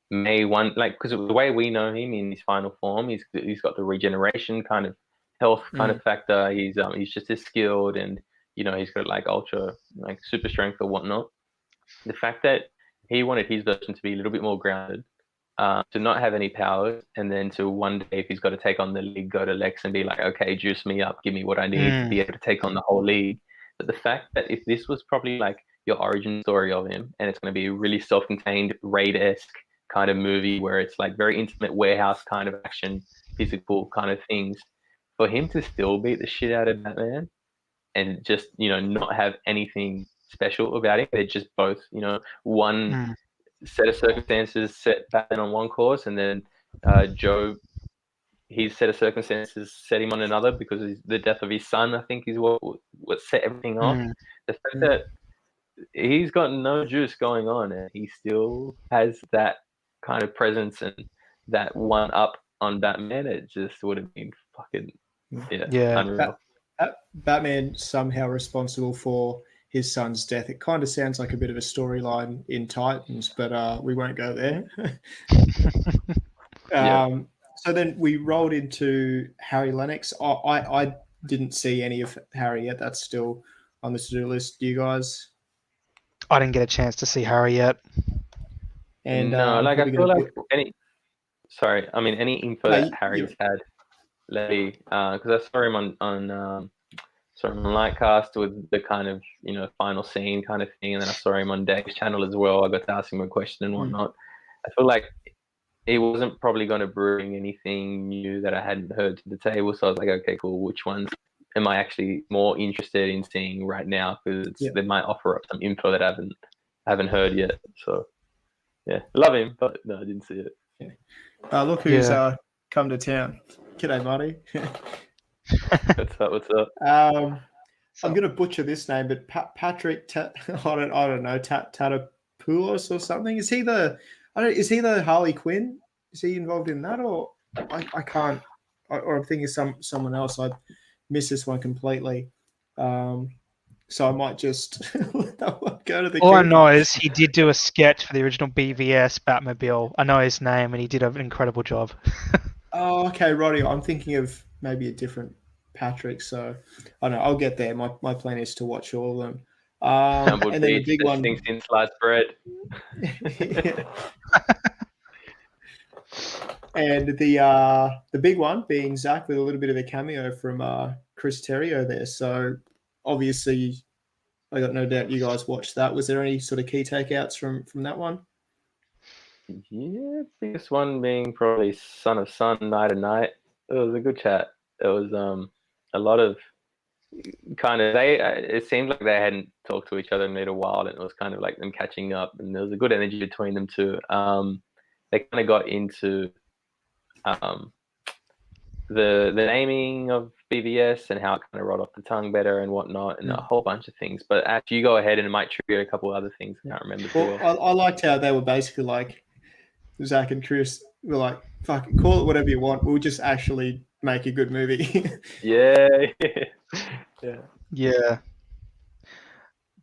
because the way we know him in his final form, he's got the regeneration kind of health kind of factor. He's just as skilled, and he's got ultra super strength or whatnot. The fact that he wanted his version to be a little bit more grounded, to not have any powers, and then to one day, if he's got to take on the league, go to Lex and be like, okay, juice me up, give me what I need to be able to take on the whole league. But the fact that if this was probably your origin story of him, and it's going to be a really self-contained Raid-esque kind of movie where it's very intimate warehouse kind of action, physical kind of things, for him to still beat the shit out of Batman and just, not have anything special about it. They're just both, one set of circumstances set Batman on one course, and then Joe, his set of circumstances set him on another because the death of his son, I think, is what set everything off. The fact that he's got no juice going on, and he still has that kind of presence and that one up on Batman, it just would have been fucking unreal. Batman somehow responsible for his son's death. It kind of sounds like a bit of a storyline in Titans, but we won't go there. So then we rolled into Harry Lennox. I didn't see any of Harry yet. That's still on the to-do list. Do you guys? I didn't get a chance to see Harry yet. And no, I feel like any info that Harry's had lately, because I saw him on Lightcast with the kind of final scene kind of thing, and then I saw him on Dave's channel as well. I got to ask him a question and whatnot. I feel like he wasn't probably going to bring anything new that I hadn't heard to the table. So I was like, okay, cool. Which ones am I actually more interested in seeing right now? Because they might offer up some info that I haven't heard yet. So yeah, love him, but no, I didn't see it. Look who's come to town. G'day, Marty. What's up? I'm going to butcher this name, but Patrick, I don't know, Tatapoulos or something. Is he the Harley Quinn? Is he involved in that, or I can't, or I'm thinking someone else. I missed this one completely. So I might just let that one go to the. All I know is he did do a sketch for the original BVS Batmobile. I know his name, and he did an incredible job. Oh, okay, Roddy. I'm thinking of maybe a different Patrick. So I don't know. I'll get there. My plan is to watch all of them. And then the big one. Things in sliced bread. And the big one being Zach with a little bit of a cameo from Chris Terrio there. So obviously, I got no doubt you guys watched that. Was there any sort of key takeouts from that one? Yeah, biggest one being probably Son of Sun, Night of Night. It was a good chat. It was a lot of kind of it seemed like they hadn't talked to each other in a while, and it was kind of like them catching up, and there was a good energy between them too. They kind of got into the naming of BVS and how it kind of rolled off the tongue better and whatnot, and a whole bunch of things. But actually, you go ahead and it might trigger a couple other things. I can't remember. Well, I liked how they were basically like Zach and Chris were like, "Fuck, call it whatever you want. We'll just actually make a good movie." Yeah.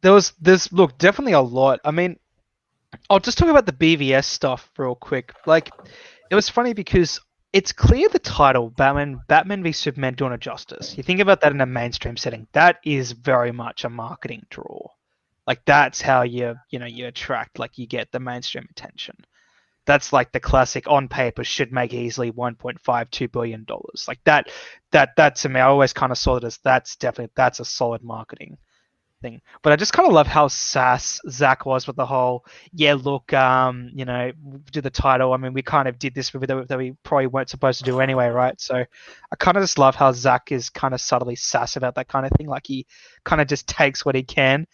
There's definitely a lot. I mean, I'll just talk about the BVS stuff real quick. Like, it was funny because it's clear the title, Batman v Superman: Dawn of Justice. You think about that in a mainstream setting, that is very much a marketing draw. Like, that's how you attract, like, you get the mainstream attention. That's like the classic on paper should make easily $1.52 billion. Like that to me, I always kind of saw it as that's a solid marketing thing. But I just kind of love how sass Zach was with the whole, do the title. I mean, we kind of did this movie that we probably weren't supposed to do anyway, right? So I kind of just love how Zach is kind of subtly sass about that kind of thing. Like, he kind of just takes what he can,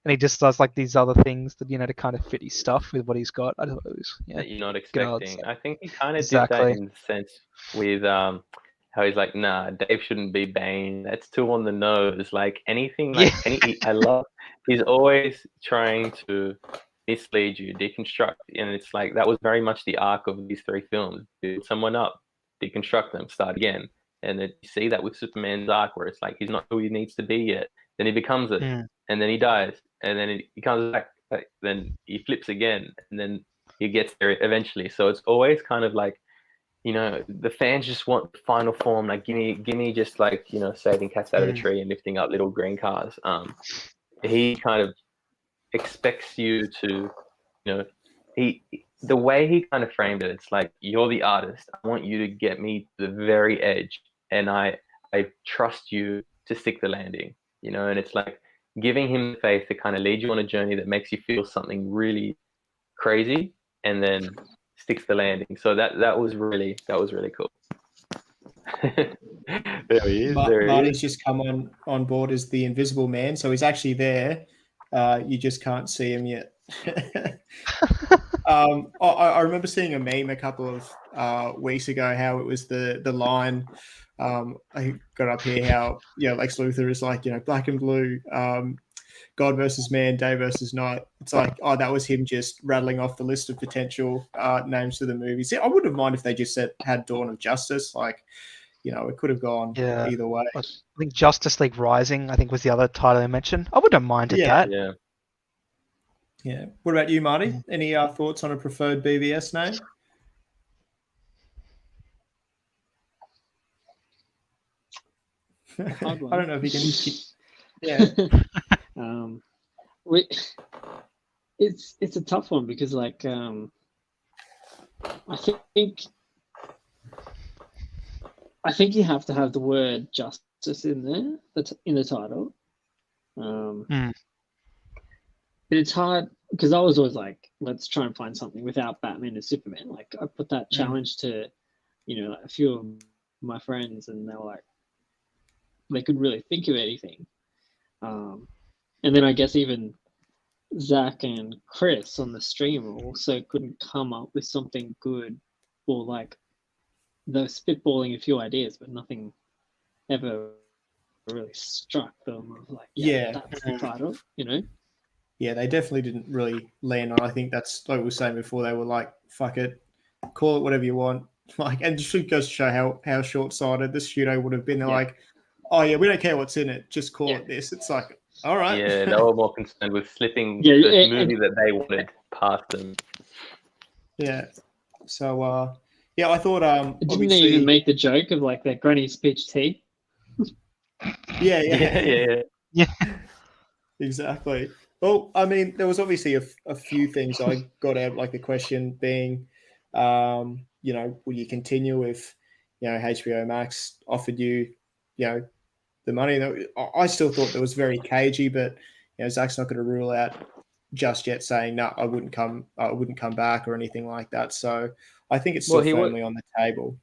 and he just does like these other things that, to kind of fit his stuff with what he's got. I don't know. That you're not expecting. I think he kind of Exactly. did that in the sense with how he's like, nah, Dave shouldn't be Bane. That's too on the nose. Like anything, like he's always trying to mislead you, deconstruct. And it's like, that was very much the arc of these three films. Build someone up, deconstruct them, start again. And then you see that with Superman's arc where it's like, he's not who he needs to be yet. Then he becomes it. And then he dies. And then he comes back. Then he flips again. And then he gets there eventually. So it's always kind of like, the fans just want the final form. Like, give me just like, saving cats out of the tree and lifting up little green cars. He kind of expects you to, the way he kind of framed it, it's like, you're the artist. I want you to get me to the very edge. And I trust you to stick the landing, and it's like giving him the faith to kind of lead you on a journey that makes you feel something really crazy and then sticks the landing. So that was really cool. There he is. Marty's just come on board as the Invisible Man, so he's actually there. You just can't see him yet. I remember seeing a meme a couple of weeks ago how it was the line. I got up here how Lex Luthor is like black and blue, God versus man, day versus night. It's like, that was him just rattling off the list of potential names for the movies. I wouldn't have minded if they just had Dawn of Justice. Like, it could have gone either way. I think Justice League Rising, I think, was the other title I mentioned. I wouldn't have minded that. Yeah. What about you, Marty? Any thoughts on a preferred BVS name? I don't know if you can. It's a tough one because, like, I think you have to have the word justice in there. That's in the title. But it's hard. because I was always like, let's try and find something without Batman and Superman. Like I put that challenge to, like, a few of my friends, and they were like, they couldn't really think of anything. And then I guess even Zach and Chris on the stream also couldn't come up with something good, or like they were spitballing a few ideas, but nothing ever really struck them. Of like, that's the title, Yeah, they definitely didn't really land on. I think that's like we were saying before. They were like, "Fuck it, call it whatever you want." Like, and just goes to show how short-sighted the studio would have been. They're like, "Oh yeah, we don't care what's in it. Just call it this." It's like, all right. Yeah, they were more concerned with slipping the movie that they wanted past them. Yeah. So, I thought. Didn't they even make the joke of like their granny's pitch tea? Yeah. Exactly. Well, I mean, there was obviously a few things I got out, like the question being, will you continue if, HBO Max offered you, the money? I still thought that was very cagey, but, Zach's not going to rule out just yet saying, no, I wouldn't come back or anything like that. So I think it's still firmly on the table.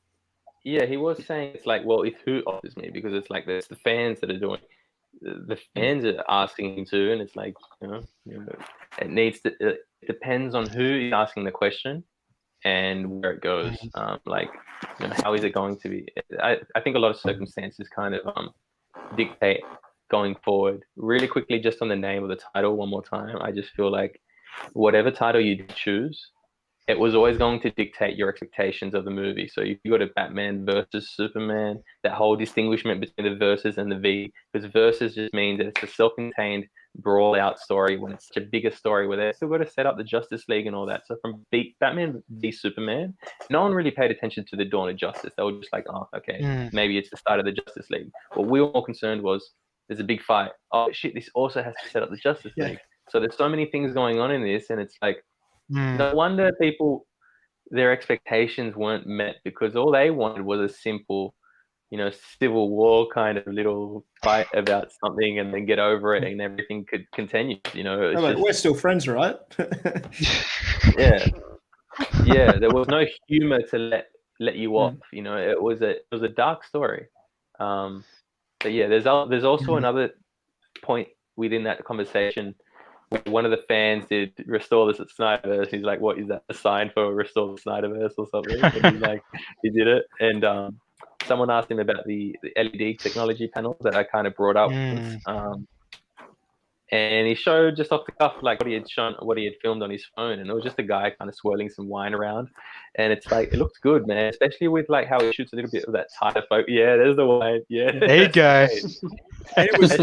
Yeah, he was saying it's like, well, if who offers me? Because it's like there's the fans that are doing. The fans are asking him to, and it's like, it depends on who is asking the question and where it goes. How is it going to be? I think a lot of circumstances kind of dictate going forward. Really quickly, just on the name of the title one more time, I just feel like whatever title you choose, it was always going to dictate your expectations of the movie. So if you got a Batman versus Superman, that whole distinguishment between the versus and the V, because versus just means that it's a self-contained brawl-out story when it's such a bigger story where they're still got to set up the Justice League and all that. So from Batman v Superman, no one really paid attention to the Dawn of Justice. They were just like, oh, okay, maybe it's the start of the Justice League. What we were more concerned was there's a big fight. Oh, shit, this also has to set up the Justice League. So there's so many things going on in this, and it's like, no wonder their expectations weren't met, because all they wanted was a simple, civil war kind of little fight about something and then get over it and everything could continue. We're still friends, right? Yeah. There was no humor to let you off. It was a dark story. But yeah, there's also another point within that conversation. One of the fans did restore the Snyderverse. He's like, "What is that? A sign for restore the Snyderverse or something?" And he's like, he did it. And someone asked him about the LED technology panel that I kind of brought up. And he showed just off the cuff like what he had filmed on his phone, and it was just a guy kind of swirling some wine around. And it's like, it looks good, man, especially with like how he shoots a little bit of that tighter focus. Yeah, there's the wine. Yeah, there you go. And it was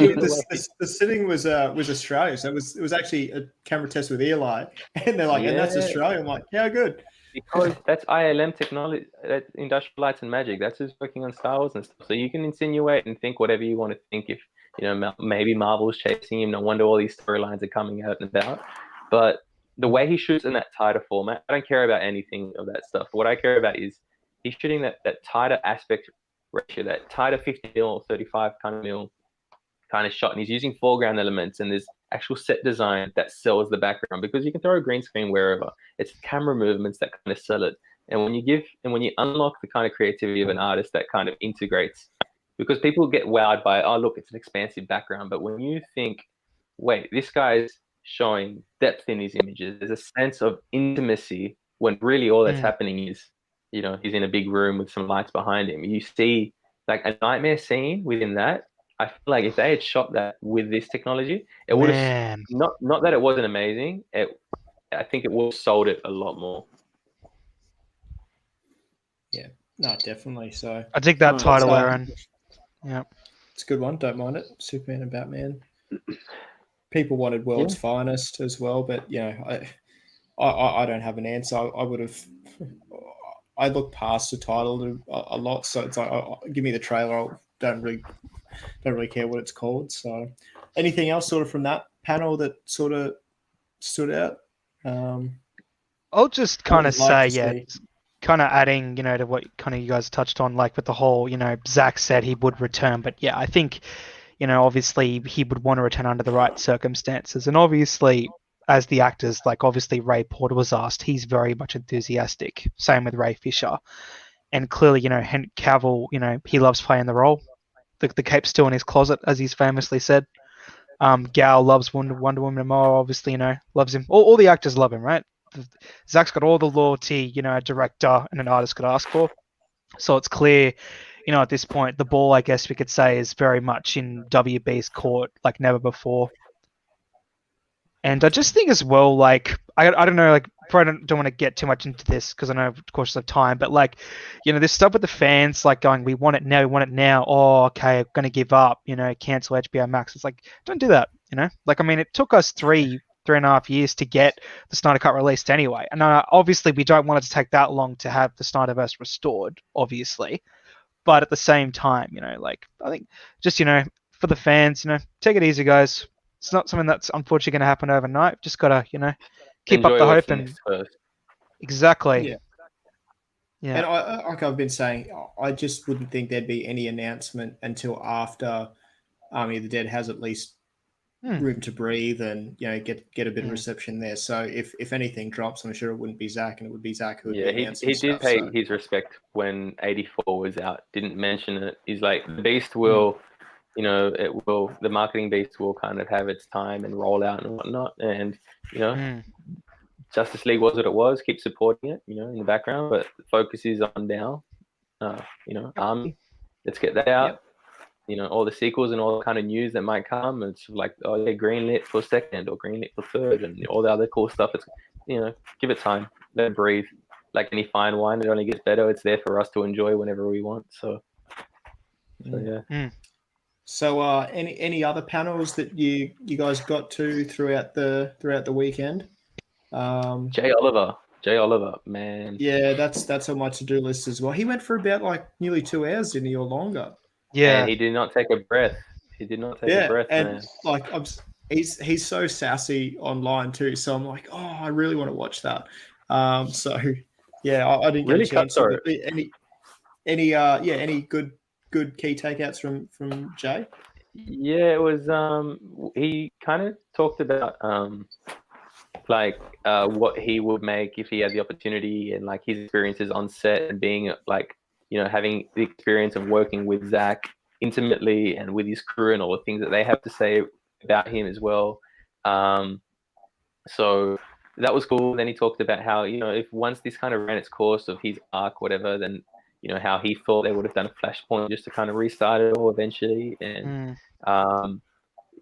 the sitting was Australia, so it was actually a camera test with Eli, and they're like, and that's Australia. I'm like, yeah, good. Because that's ILM technology, that's Industrial Lights and Magic. That's who's working on Star Wars and stuff. So you can insinuate and think whatever you want to think. If maybe Marvel's chasing him, no wonder all these storylines are coming out and about. But the way he shoots in that tighter format, I don't care about anything of that stuff. What I care about is he's shooting that tighter aspect ratio, that tighter 50 mil or 35 kind of mil kind of shot, and he's using foreground elements, and there's actual set design that sells the background, because you can throw a green screen wherever. It's camera movements that kind of sell it. And when you unlock the kind of creativity of an artist that kind of integrates, because people get wowed by, oh, look, it's an expansive background. But when you think, wait, this guy's showing depth in his images, there's a sense of intimacy when really all that's happening is, he's in a big room with some lights behind him. You see like a nightmare scene within that. I feel like if they had shot that with this technology, it would have not that it wasn't amazing. I think it would have sold it a lot more. Yeah, no, definitely. So I dig that title, Aaron. Yeah, it's a good one. Don't mind it. Superman and Batman. People wanted World's Finest as well, but I don't have an answer. I would have. I look past the title a lot, so it's like, give me the trailer. I don't really care what it's called. So, anything else sort of from that panel that sort of stood out? I'll just kind of say, kind of adding, to what kind of you guys touched on, like with the whole, Zach said he would return, but yeah, I think, obviously he would want to return under the right circumstances, and obviously as the actors, like obviously Ray Porter was asked, he's very much enthusiastic. Same with Ray Fisher. And clearly, Henry Cavill, he loves playing the role. The cape's still in his closet, as he's famously said. Gal loves Wonder Woman more, obviously, loves him. All the actors love him, right? Zach's got all the loyalty, a director and an artist could ask for. So it's clear, at this point, the ball, I guess we could say, is very much in WB's court like never before. And I just think as well, like, I don't know, like, probably don't want to get too much into this because I know, of course, of time, but like, this stuff with the fans, like going, we want it now. Oh, okay, I'm going to give up, cancel HBO Max. It's like, don't do that, Like, I mean, it took us 3.5 years to get the Snyder Cut released anyway. And obviously, we don't want it to take that long to have the Snyderverse restored, obviously. But at the same time, like, I think just, for the fans, take it easy, guys. It's not something that's unfortunately going to happen overnight. Just got to, keep Enjoy up the what's hope. And next first. exactly. Yeah. And like I've been saying, I just wouldn't think there'd be any announcement until after Army of the Dead has at least room to breathe and get a bit of reception there. So if anything drops, I'm sure it wouldn't be Zach, and it would be Zach who would be announcing he did pay his respect when 84 was out. Didn't mention it. He's like, the Beast will, the marketing beast will kind of have its time and roll out and whatnot. And Justice League was what it was. Keep supporting it, in the background, but the focus is on now. Army. Let's get that out. Yep. All the sequels and all the kind of news that might come. It's like, oh yeah, greenlit for second or greenlit for third, and all the other cool stuff. It's give it time, let it breathe. Like any fine wine, it only gets better. It's there for us to enjoy whenever we want. So yeah. So any other panels that you guys got to throughout the weekend? Jay Oliver, man. Yeah, that's on my to-do list as well. He went for about like nearly 2 hours, didn't he, or longer? Yeah, and he did not take a breath. And man. Like he's so sassy online too. So I'm like, oh, I really want to watch that. So yeah, I didn't get a chance. Any good key takeouts from Jay? Yeah, it was he kind of talked about what he would make if he had the opportunity, and like his experiences on set and being like, having the experience of working with Zach intimately and with his crew and all the things that they have to say about him as well. So that was cool. Then he talked about how, if once this kind of ran its course of his arc, whatever, then, how he thought they would have done a flashpoint just to kind of restart it all eventually. And so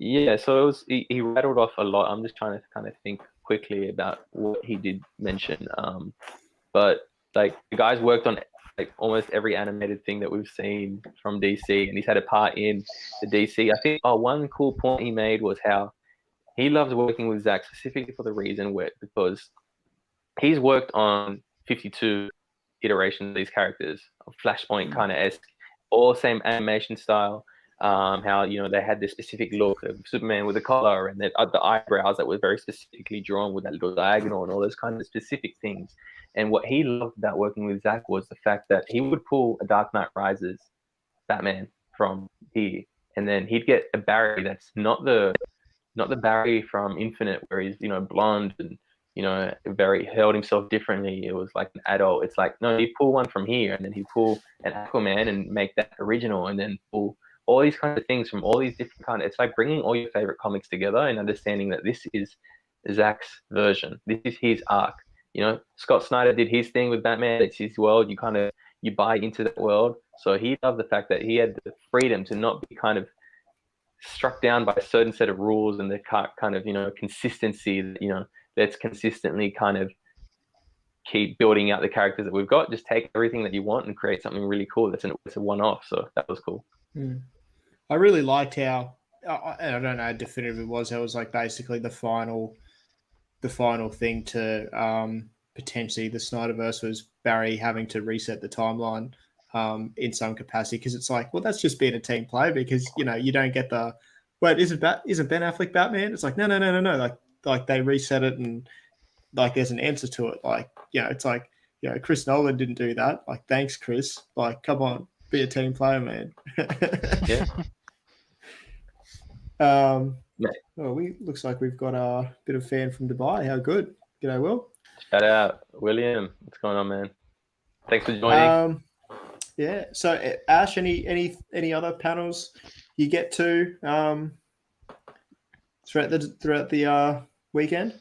it was, he rattled off a lot. I'm just trying to kind of think quickly about what he did mention. But like the guys worked on like almost every animated thing that we've seen from DC, and he's had a part in the DC. I think one cool point he made was how he loves working with Zach specifically for the reason because he's worked on 52 iterations of these characters, of Flashpoint kind of esque, all same animation style. How they had this specific look of Superman with a collar and the eyebrows that were very specifically drawn with that little diagonal and all those kind of specific things. And what he loved about working with Zach was the fact that he would pull a Dark Knight Rises Batman from here, and then he'd get a Barry that's not the Barry from Infinite, where he's blonde and very held himself differently. It was like an adult. It's like, no, he'd pull one from here, and then he'd pull an Aquaman and make that original, and then pull all these kinds of things from all these different kinds. It's like bringing all your favorite comics together and understanding that this is Zach's version. This is his arc. Scott Snyder did his thing with Batman. It's his world. You buy into that world. So he loved the fact that he had the freedom to not be kind of struck down by a certain set of rules and the kind of, consistency, let's consistently kind of keep building out the characters that we've got. Just take everything that you want and create something really cool. It's a one-off. So that was cool. I really liked how, I don't know how definitive it was. It was like basically the final thing to potentially the Snyderverse was Barry having to reset the timeline in some capacity, because it's like, well, that's just being a team player, because you don't get the isn't Ben Affleck Batman? It's like no, like they reset it and like there's an answer to it. Like it's like Chris Nolan didn't do that. Like, thanks, Chris. Like, come on, be a team player, man. Yeah. Oh, looks like we've got a bit of fan from Dubai. How good? G'day, Will. Shout out, William. What's going on, man? Thanks for joining. Yeah. So, Ash, any other panels you get to throughout the weekend,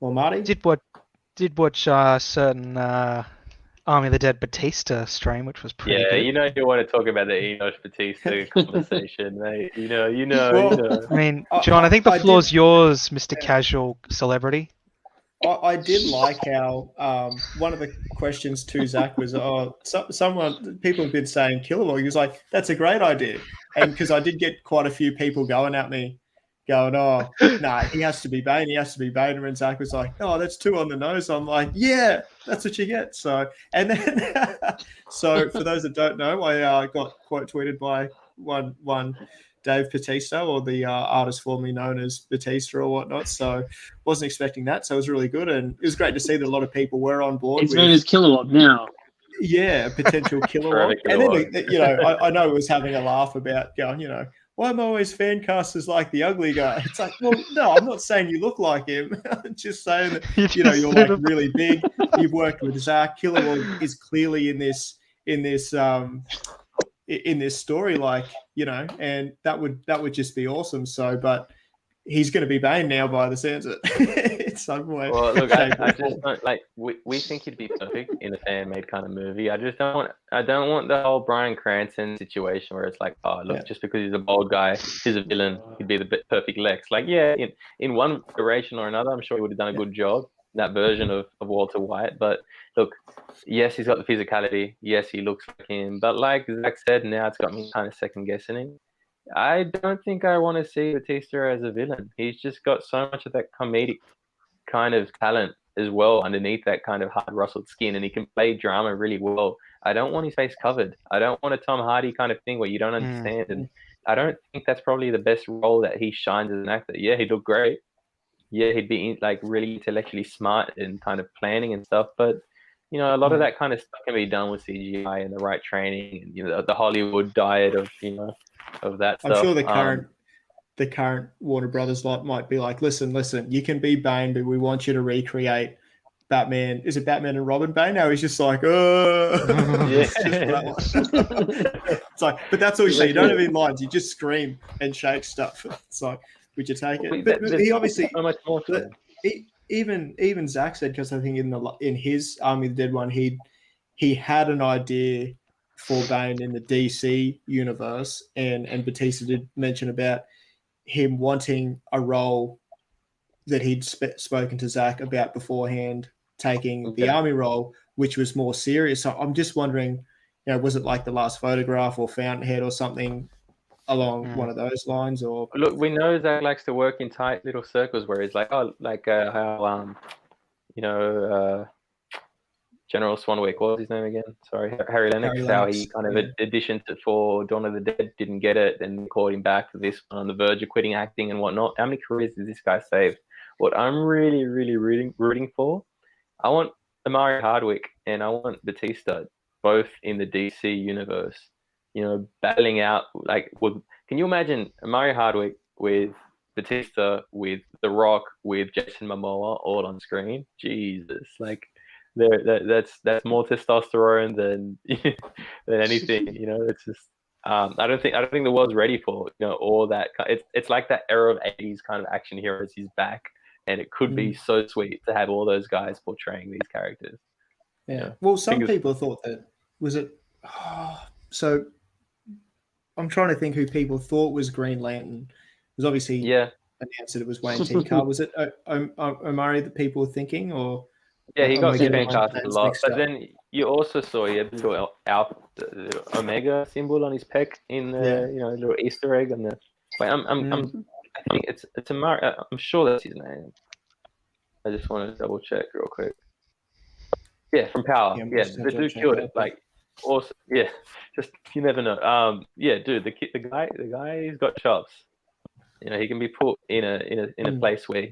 or Marty? Did watch certain Army of the Dead Batista stream, which was pretty good. You want to talk about the Enosh Batista conversation, mate. You know. I mean, John, I think the floor's yours, Mr. Casual Celebrity. I did like how one of the questions to Zach was, people have been saying Kilowog. He was like, that's a great idea. And because I did get quite a few people going at me, going, oh, no, he has to be Bane. He has to be Bane. And Zach was like, oh, that's 2 on the nose. I'm like, yeah, that's what you get. So, and then, so for those that don't know, I got quote tweeted by one Dave Batista, or the artist formerly known as Batista or whatnot. So wasn't expecting that. So it was really good. And it was great to see that a lot of people were on board. It's known as Kilowog now. Yeah, potential Kilowog. And then, I know it was having a laugh about going, why am I always fan cast as like the ugly guy? It's like, well, no, I'm not saying you look like him. I'm just saying that, you're like really big. You've worked with Zach. Kilowog is clearly in this story, like, and that would just be awesome. So, but he's going to be Bane now by the sounds of it. It's some way. Well, look, I just don't like. We think he'd be perfect in a fan-made kind of movie. I don't want the whole Bryan Cranston situation where it's like, oh, look, just because he's a bald guy, he's a villain. He'd be the perfect Lex. Like, yeah, in one iteration or another, I'm sure he would have done a good job. That version of Walter White. But look, yes, he's got the physicality. Yes, he looks like him. But like Zach said, now it's got me kind of second guessing him. I don't think I want to see Batista as a villain. He's just got so much of that comedic kind of talent as well underneath that kind of hard rustled skin, and he can play drama really well. I don't want his face covered. I don't want a Tom Hardy kind of thing where you don't understand. And I don't think that's probably the best role that he shines as an actor. Yeah, he'd look great. Yeah, he'd be like really intellectually smart and kind of planning and stuff. But a lot of that kind of stuff can be done with CGI and the right training and the Hollywood diet of of that stuff. I'm sure the current Warner Brothers lot might be like, listen, you can be Bane, but we want you to recreate Batman. Is it Batman and Robin Bane? No, he's just like, it's like, but that's all you say. You don't have any lines. You just scream and shake stuff. It's like, would you take it? But he obviously so much more to it. Even Zach said, because I think in his Army of the Dead one, he had an idea for Bane in the DC universe, and Batista did mention about him wanting a role that he'd spoken to Zach about beforehand, taking the Army role, which was more serious. So I'm just wondering, was it like The Last Photograph or Fountainhead or something along one of those lines? Or look, we know Zach likes to work in tight little circles where he's like, how General Swanwick, what was his name again? Sorry, Harry Lennox. How he kind of auditioned for Dawn of the Dead, didn't get it, then called him back for this one, on the verge of quitting acting and whatnot. How many careers has this guy saved? What I'm really, really rooting for, I want Amari Hardwick and I want Batista both in the DC universe, battling out. Like, can you imagine Amari Hardwick with Batista, with The Rock, with Jason Momoa all on screen? Jesus, like, that's more testosterone than anything. It's just I don't think the world's ready for all that. It's like that era of 80s kind of action heroes. He's back, and it could be so sweet to have all those guys portraying these characters. Yeah. Well, some people thought that was it. So I'm trying to think who people thought was Green Lantern. It was obviously announced that it was Wayne T. Carr. Was it Omari that people were thinking, or? Yeah, he got casted a lot. But then you also saw he had the little Omega symbol on his pec in the little Easter egg on the. Wait, I think it's Amari. I'm sure that's his name. I just want to double check real quick. Yeah, from Power. Yeah, the dude killed it. Like, awesome. Yeah, just you never know. Yeah, dude, the guy's got chops. He can be put in a place where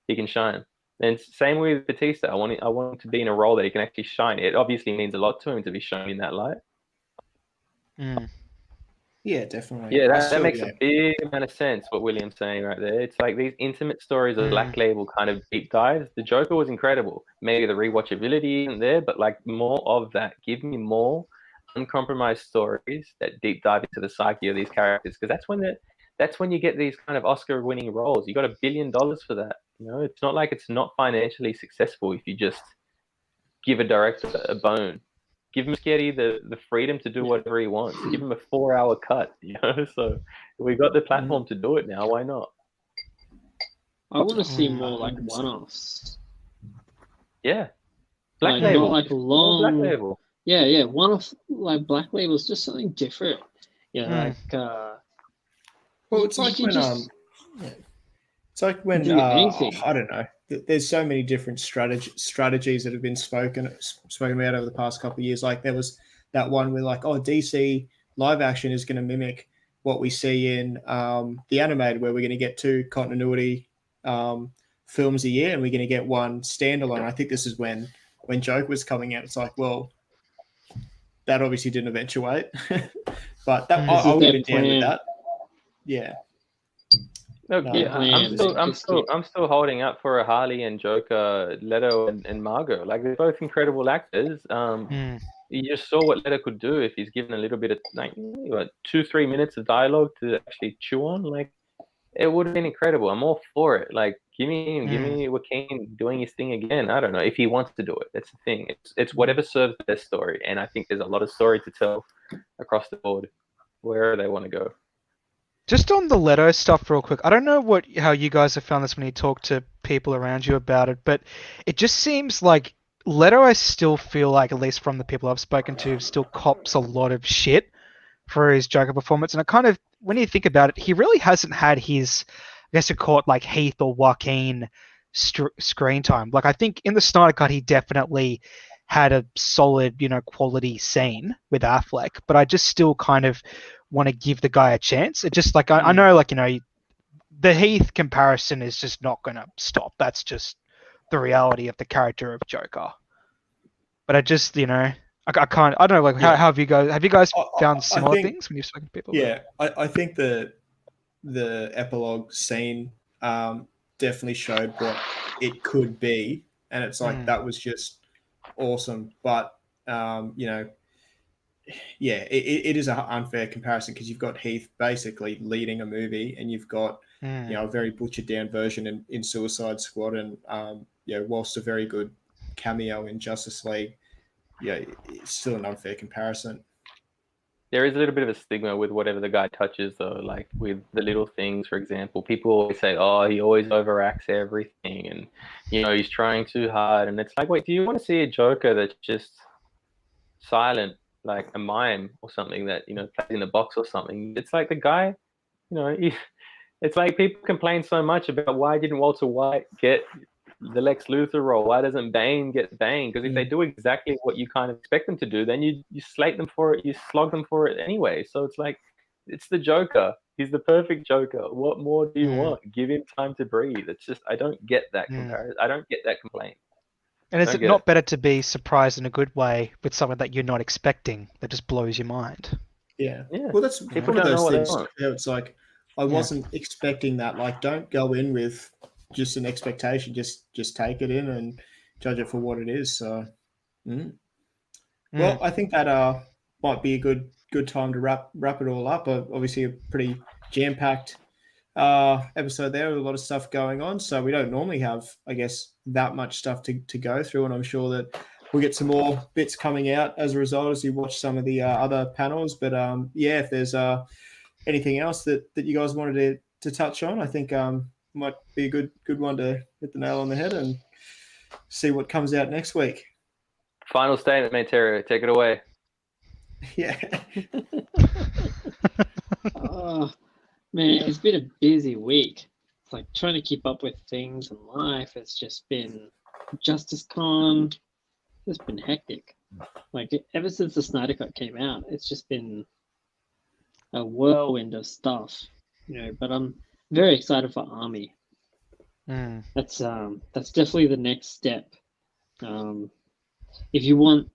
he can shine. And same with Batista. I want him to be in a role that he can actually shine. It obviously means a lot to him to be shown in that light. Yeah, definitely. Yeah, I that still, makes yeah. a big amount of sense, what William's saying right there. It's like these intimate stories of Black Label kind of deep dives. The Joker was incredible. Maybe the rewatchability isn't there, but like more of that. Give me more uncompromised stories that deep dive into the psyche of these characters, because that's when you get these kind of Oscar-winning roles. You got $1 billion for that. You know, it's not like it's not financially successful if you just give a director a bone. Give him Sketty the freedom to do whatever he wants. Give him a 4-hour cut, you know. So we got the platform to do it now. Why not? I want to see more like 100%. one-offs. Yeah, Black Like Label, not like more Black long. Label. Yeah, one-off like Black Label is just something different. Well, it's you like can when just yeah. It's like when do anything. I don't know. There's so many different strategies that have been spoken about over the past couple of years. Like there was that one where like, oh, DC live action is going to mimic what we see in the animated, where we're going to get 2 continuity films a year, and we're going to get 1 standalone. I think this is when Joker was coming out. It's like, well, that obviously didn't eventuate, but that This I is would have their been down with plan. that. Yeah. No, No. yeah, I'm plan. still holding up for a Harley and Joker, Leto and Margot. Like they're both incredible actors. You just saw what Leto could do if he's given a little bit of like 2-3 minutes of dialogue to actually chew on. Like it would have been incredible. I'm all for it. Like give me Joaquin doing his thing again. I don't know if he wants to do it. That's the thing. It's whatever serves their story, and I think there's a lot of story to tell across the board wherever they want to go. Just on the Leto stuff real quick, I don't know how you guys have found this when you talk to people around you about it, but it just seems like Leto, I still feel like, at least from the people I've spoken to, still cops a lot of shit for his Joker performance. And I kind of, when you think about it, he really hasn't had his, I guess you call it like Heath or Joaquin screen time. Like I think in the Snyder Cut, he definitely had a solid, quality scene with Affleck, but I just still kind of want to give the guy a chance. It just like I know, like the Heath comparison is just not going to stop. That's just the reality of the character of Joker. But I just I can't. I don't know. Like how have you guys found similar things when you've spoken to people? Yeah, I think the epilogue scene definitely showed what it could be, and it's like that was just awesome. But it is an unfair comparison because you've got Heath basically leading a movie, and you've got a very butchered down version in Suicide Squad, and whilst a very good cameo in Justice League, it's still an unfair comparison. There is a little bit of a stigma with whatever the guy touches, though. Like with the little things, for example, people always say, "Oh, he always overacts everything," and he's trying too hard. And it's like, wait, do you want to see a Joker that's just silent, like a mime or something that plays in a box or something? It's like the guy, it's like people complain so much about why didn't Walter White get the Lex Luthor role? Why doesn't Bane get Bane? Because if they do exactly what you kind of expect them to do, then you slate them for it, you slog them for it anyway. So it's like, it's the Joker. He's the perfect Joker. What more do you want? Give him time to breathe. It's just, I don't get that comparison. I don't get that complaint. And is it not better to be surprised in a good way with something that you're not expecting that just blows your mind? Yeah. Well, that's people one of don't know those what things. It's like I wasn't expecting that. Like, don't go in with just an expectation. Just take it in and judge it for what it is. So, well, I think that might be a good time to wrap it all up. Obviously, a pretty jam-packed episode there with a lot of stuff going on. So we don't normally have, I guess, that much stuff to go through, and I'm sure that we'll get some more bits coming out as a result as you watch some of the other panels. But if there's anything else that you guys wanted to touch on, I think might be a good one to hit the nail on the head and see what comes out next week. Final statement, Manterio. Take it away. Yeah. Man, it's been a busy week. It's like trying to keep up with things in life. It's just been Justice Con. It's been hectic. Like ever since the Snyder Cut came out, it's just been a whirlwind of stuff. But I'm very excited for Army. That's definitely the next step. If you want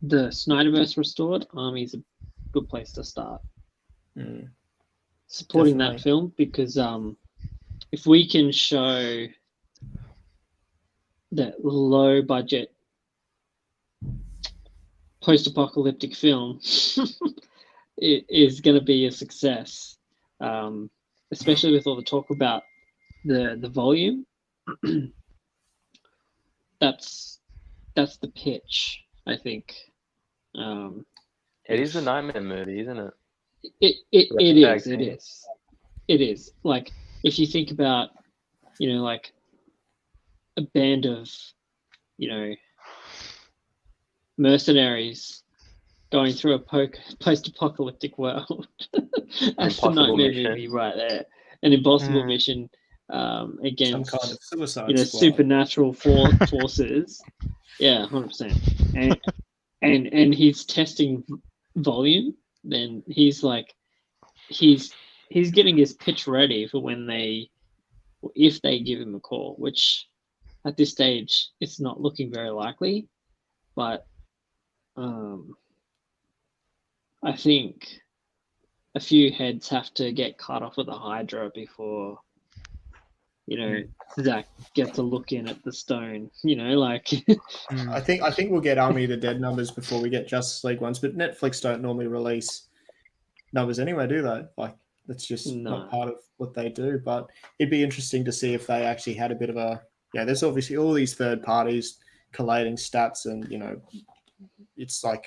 the Snyderverse restored, Army's a good place to start. Mm. supporting Definitely. that film, because if we can show that low budget post-apocalyptic film it is going to be a success, especially with all the talk about the volume. that's the pitch, I think. It is a nightmare movie, isn't it? It is like, if you think about, like a band of, mercenaries going through a post-apocalyptic world. That's the Impossible nightmare Mission. movie right there. An impossible Mm. mission Some against, kind of Suicide Squad. supernatural forces. Yeah, 100%. And he's testing volume. Then he's getting his pitch ready for if they give him a call, which at this stage it's not looking very likely. But I think a few heads have to get cut off of the Hydra before, Zach gets a look in at the stone. I think we'll get Army of the Dead numbers before we get Justice League ones, but Netflix don't normally release numbers anyway, do they? Like, that's just not part of what they do. But it'd be interesting to see if they actually had a bit of a there's obviously all these third parties collating stats, and it's like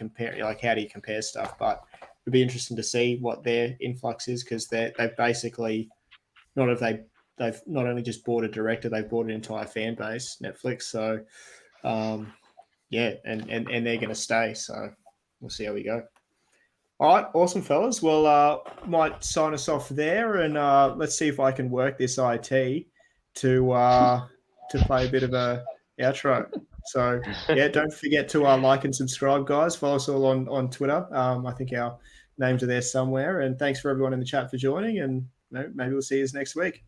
how do you compare stuff? But it'd be interesting to see what their influx is, because they've basically they've not only just bought a director, they've bought an entire fan base, Netflix. So and they're going to stay. So we'll see how we go. All right, awesome, fellas. Well, might sign us off there, and let's see if I can work this IT to play a bit of a outro. So don't forget to like and subscribe, guys. Follow us all on Twitter. I think our names are there somewhere. And thanks for everyone in the chat for joining. And maybe we'll see you next week.